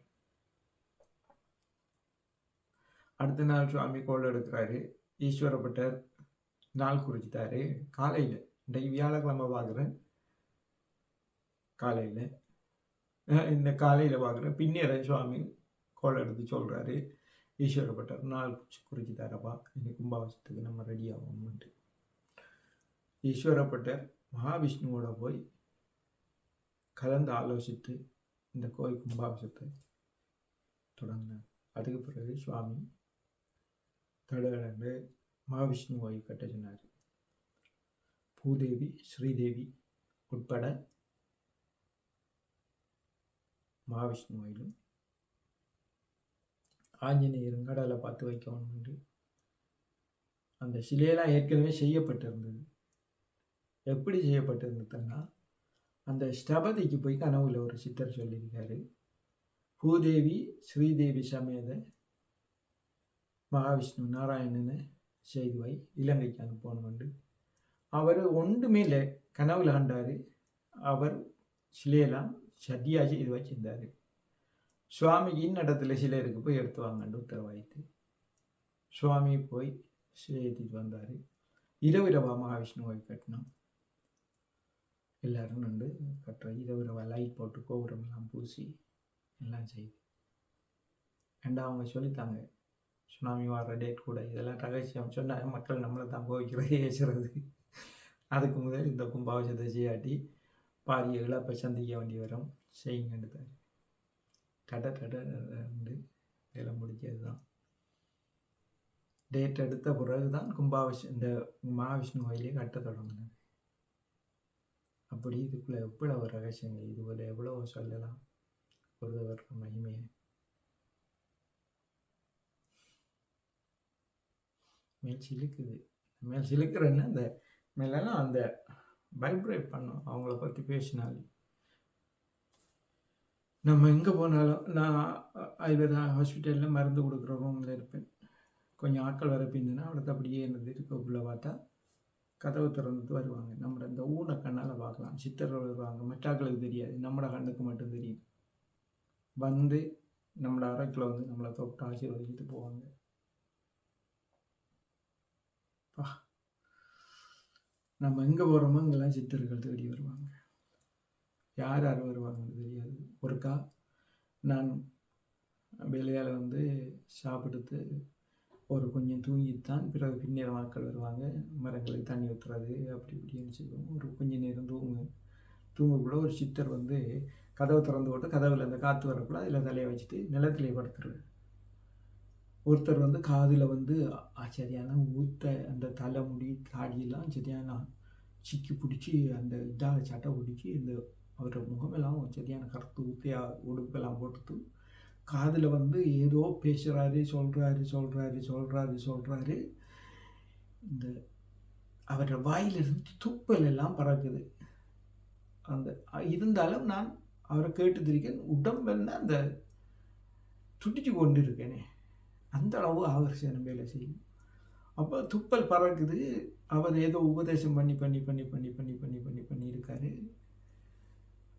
அடுத்த நாள் சுவாமி கோல் எடுக்கிறாரு. ஈஸ்வரப்பட்டர் நாள் குறிச்சிட்டாரு. காலையில், இன்றைக்கு வியாழக்கிழமை பார்க்குறேன், காலையில் இந்த காலையில் பார்க்குறேன். பின்னேற சுவாமி கோல் எடுத்து சொல்கிறாரு, ஈஸ்வரப்பட்டர் நாள் குறிச்சிட்டாரப்பா, இன்னைக்கு கும்பாபிஷேகத்துக்கு நம்ம ரெடி ஆகணும்ட்டு. ஈஸ்வரப்பட்டர் மகாவிஷ்ணுவோட போய் கலந்து ஆலோசித்து இந்த கோயில் கும்பாபிஷேகத்தை தொடங்கினார். அதுக்கு பிறகு சுவாமி தடகடந்து மகாவிஷ்ணு கோயில் கட்ட சொன்னார். பூதேவி, ஸ்ரீதேவி உட்பட மகாவிஷ்ணு கோயிலும் ஆஞ்சநேயரும் கடலை பார்த்து வைக்கணும் என்று அந்த சிலையெல்லாம் ஏற்கனவே செய்யப்பட்டிருந்தது. எப்படி செய்யப்பட்டிருந்ததுன்னா, அந்த ஸ்தபதிக்கு போய் கனவுல ஒரு சித்தர் சொல்லியிருக்காரு, பூதேவி ஸ்ரீதேவி சமேத மகாவிஷ்ணு நாராயணனை செய்து வை, இலங்கைக்கு அனுப்பணும். அவர் ஒன்றுமே இல்லை, கனவுல கண்டார். அவர் சிலையெல்லாம் சட்டியாக செய்து வச்சிருந்தார். சுவாமிக்கு இன்னிடத்துல சிலை இருக்கு, போய் எடுத்து வாங்கன்னு உத்தரவாயிட்டு சுவாமி போய் சிலை ஏற்றிட்டு வந்தார். இரவிரவா மகாவிஷ்ணு கோயில் கட்டினோம். எல்லாரும் நின்று கட்டுற இரவிரவா லைட் போட்டு கோபுரம் எல்லாம் பூசி எல்லாம் செய்து ஏண்டா அவங்க சொல்லித்தாங்க சுனாமி வர டேட் கூட இதெல்லாம் ரகசியம் சொன்னால் மக்கள் நம்மளை தான் கோவிக்கிறது ஏசுறது. அதுக்கு முதல் இந்த கும்பாபிஷேகத்தை செய்யாட்டி பாரிய இழப்பை சந்திக்க வேண்டி வரும். செய்யுங்கன்னு டட வேலை முடிக்கிறது தான். டேட் எடுத்த பிறகு தான் இந்த மகாவிஷ்ணு கோயிலே கட்ட தொடங்கினது. அப்படி இதுக்குள்ளே எவ்வளவு ரகசியங்கள், இதுபோல் எவ்வளவோ சொல்லலாம் ஒருவர் மகிமையை. மேல் சிலுக்குறேன்னா அந்த மேலெல்லாம் அந்த வைப்ரேட் பண்ணும். அவங்கள பற்றி பேசினாலே நம்ம எங்கே போனாலும், நான் ஆயுர்வேதா ஹாஸ்பிட்டலில் மருந்து கொடுக்குற ரூமில் இருப்பேன். கொஞ்சம் ஆட்கள் வரப்பின்னா அவளுக்கு அப்படியே என்னது இருக்கக்குள்ளே பார்த்தா கதவு திறந்துட்டு வருவாங்க. நம்மளோட இந்த ஊனை கண்ணால் பார்க்கலாம். சித்தர்கள் வருவாங்க, மற்றாக்களுக்கு தெரியாது, நம்மளோட கண்ணுக்கு மட்டும் தெரியும். வந்து நம்மளோட அறைக்குள்ள வந்து நம்மளை தொட்டு ஆசீர்வதிச்சுட்டு போவாங்க. நம்ம எங்கே போகிறோமோ இங்கெல்லாம் சித்தர்கள் தேடி வருவாங்க. யார் யார் வருவாங்கன்னு தெரியாது. ஒருக்கா நான் வேலையால் வந்து சாப்பிடுத்து ஒரு கொஞ்சம் தூங்கித்தான் பிறகு பின்னேரம் ஆட்கள் வருவாங்க. மரங்களுக்கு தண்ணி ஊற்றுறது அப்படி இப்படின்னு செய்வோம். ஒரு கொஞ்சம் நேரம் தூங்கக்கூட ஒரு சித்தர் வந்து கதவை திறந்து போட்டு கதவில் அந்த காற்று வரக்குள்ள அதில் தலையை வச்சுட்டு நிலத்திலே படுத்துருவேன். ஒருத்தர் வந்து காதில் வந்து சரியான ஊத்த அந்த தலைமுடி தாடியெல்லாம் சரியான சிக்கி பிடிச்சி அந்த இதாக சட்டை பிடிச்சி இந்த அவரோட முகமெல்லாம் சரியான கருத்து ஊத்தையாக உடுப்பெல்லாம் போட்டுட்டு காதில் வந்து ஏதோ பேசுகிறாரு, சொல்கிறாரு. இந்த அவரோட வாயிலிருந்து துப்பல் எல்லாம் பறக்குது. அந்த இருந்தாலும் நான் அவரை கேட்டுத்திருக்கேன். உடம்பெல்லாம் அந்த துடிச்சு கொண்டு இருக்கேனே, அந்த அளவு ஆகர்ஷணம் வேலை செய்யும். அப்போ துப்பல் பறக்குது. அவர் ஏதோ உபதேசம் பண்ணி இருக்காரு.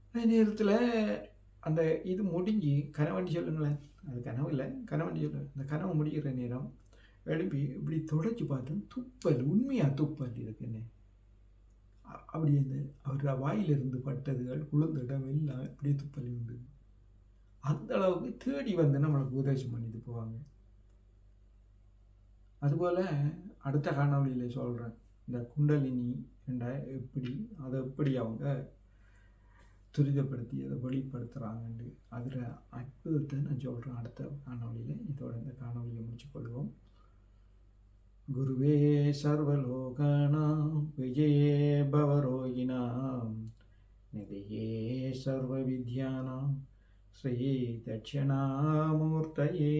அதே நேரத்தில் அந்த இது முடிஞ்சு கனவண்டி சொல்லுங்களேன், அது கனவு இல்லை, கனவண்டி சொல்லுங்கள். அந்த கனவு முடிகிற நேரம் எழுப்பி இப்படி தொடச்சி பார்த்தேன். துப்பல், உண்மையாக துப்பல் இருக்குன்னு. அப்படி அந்த அவர் வாயிலிருந்து பட்டதுகள் குளிர்ந்த இடம் எல்லாம் இப்படி துப்பல் இருந்தது. அந்த அளவுக்கு தேடி வந்து நம்மளுக்கு உபதேசம் பண்ணிட்டு போவாங்க. அதுபோல் அடுத்த காணொலியில் சொல்கிறேன், இந்த குண்டலினி அதை எப்படி அவங்க துரிதப்படுத்தி அதை வெளிப்படுத்துகிறாங்கன்னு அதில் அற்புதத்தை நான் சொல்கிறேன் அடுத்த காணொலியில். இதோட இந்த காணொலியை முடிச்சுக்கொள்வோம். குருவே சர்வலோகானாம் விஜயே பவரோகிணாம் நிதியே சர்வ வித்யானாம் ஸ்ரீ தட்சிணாமூர்த்தயே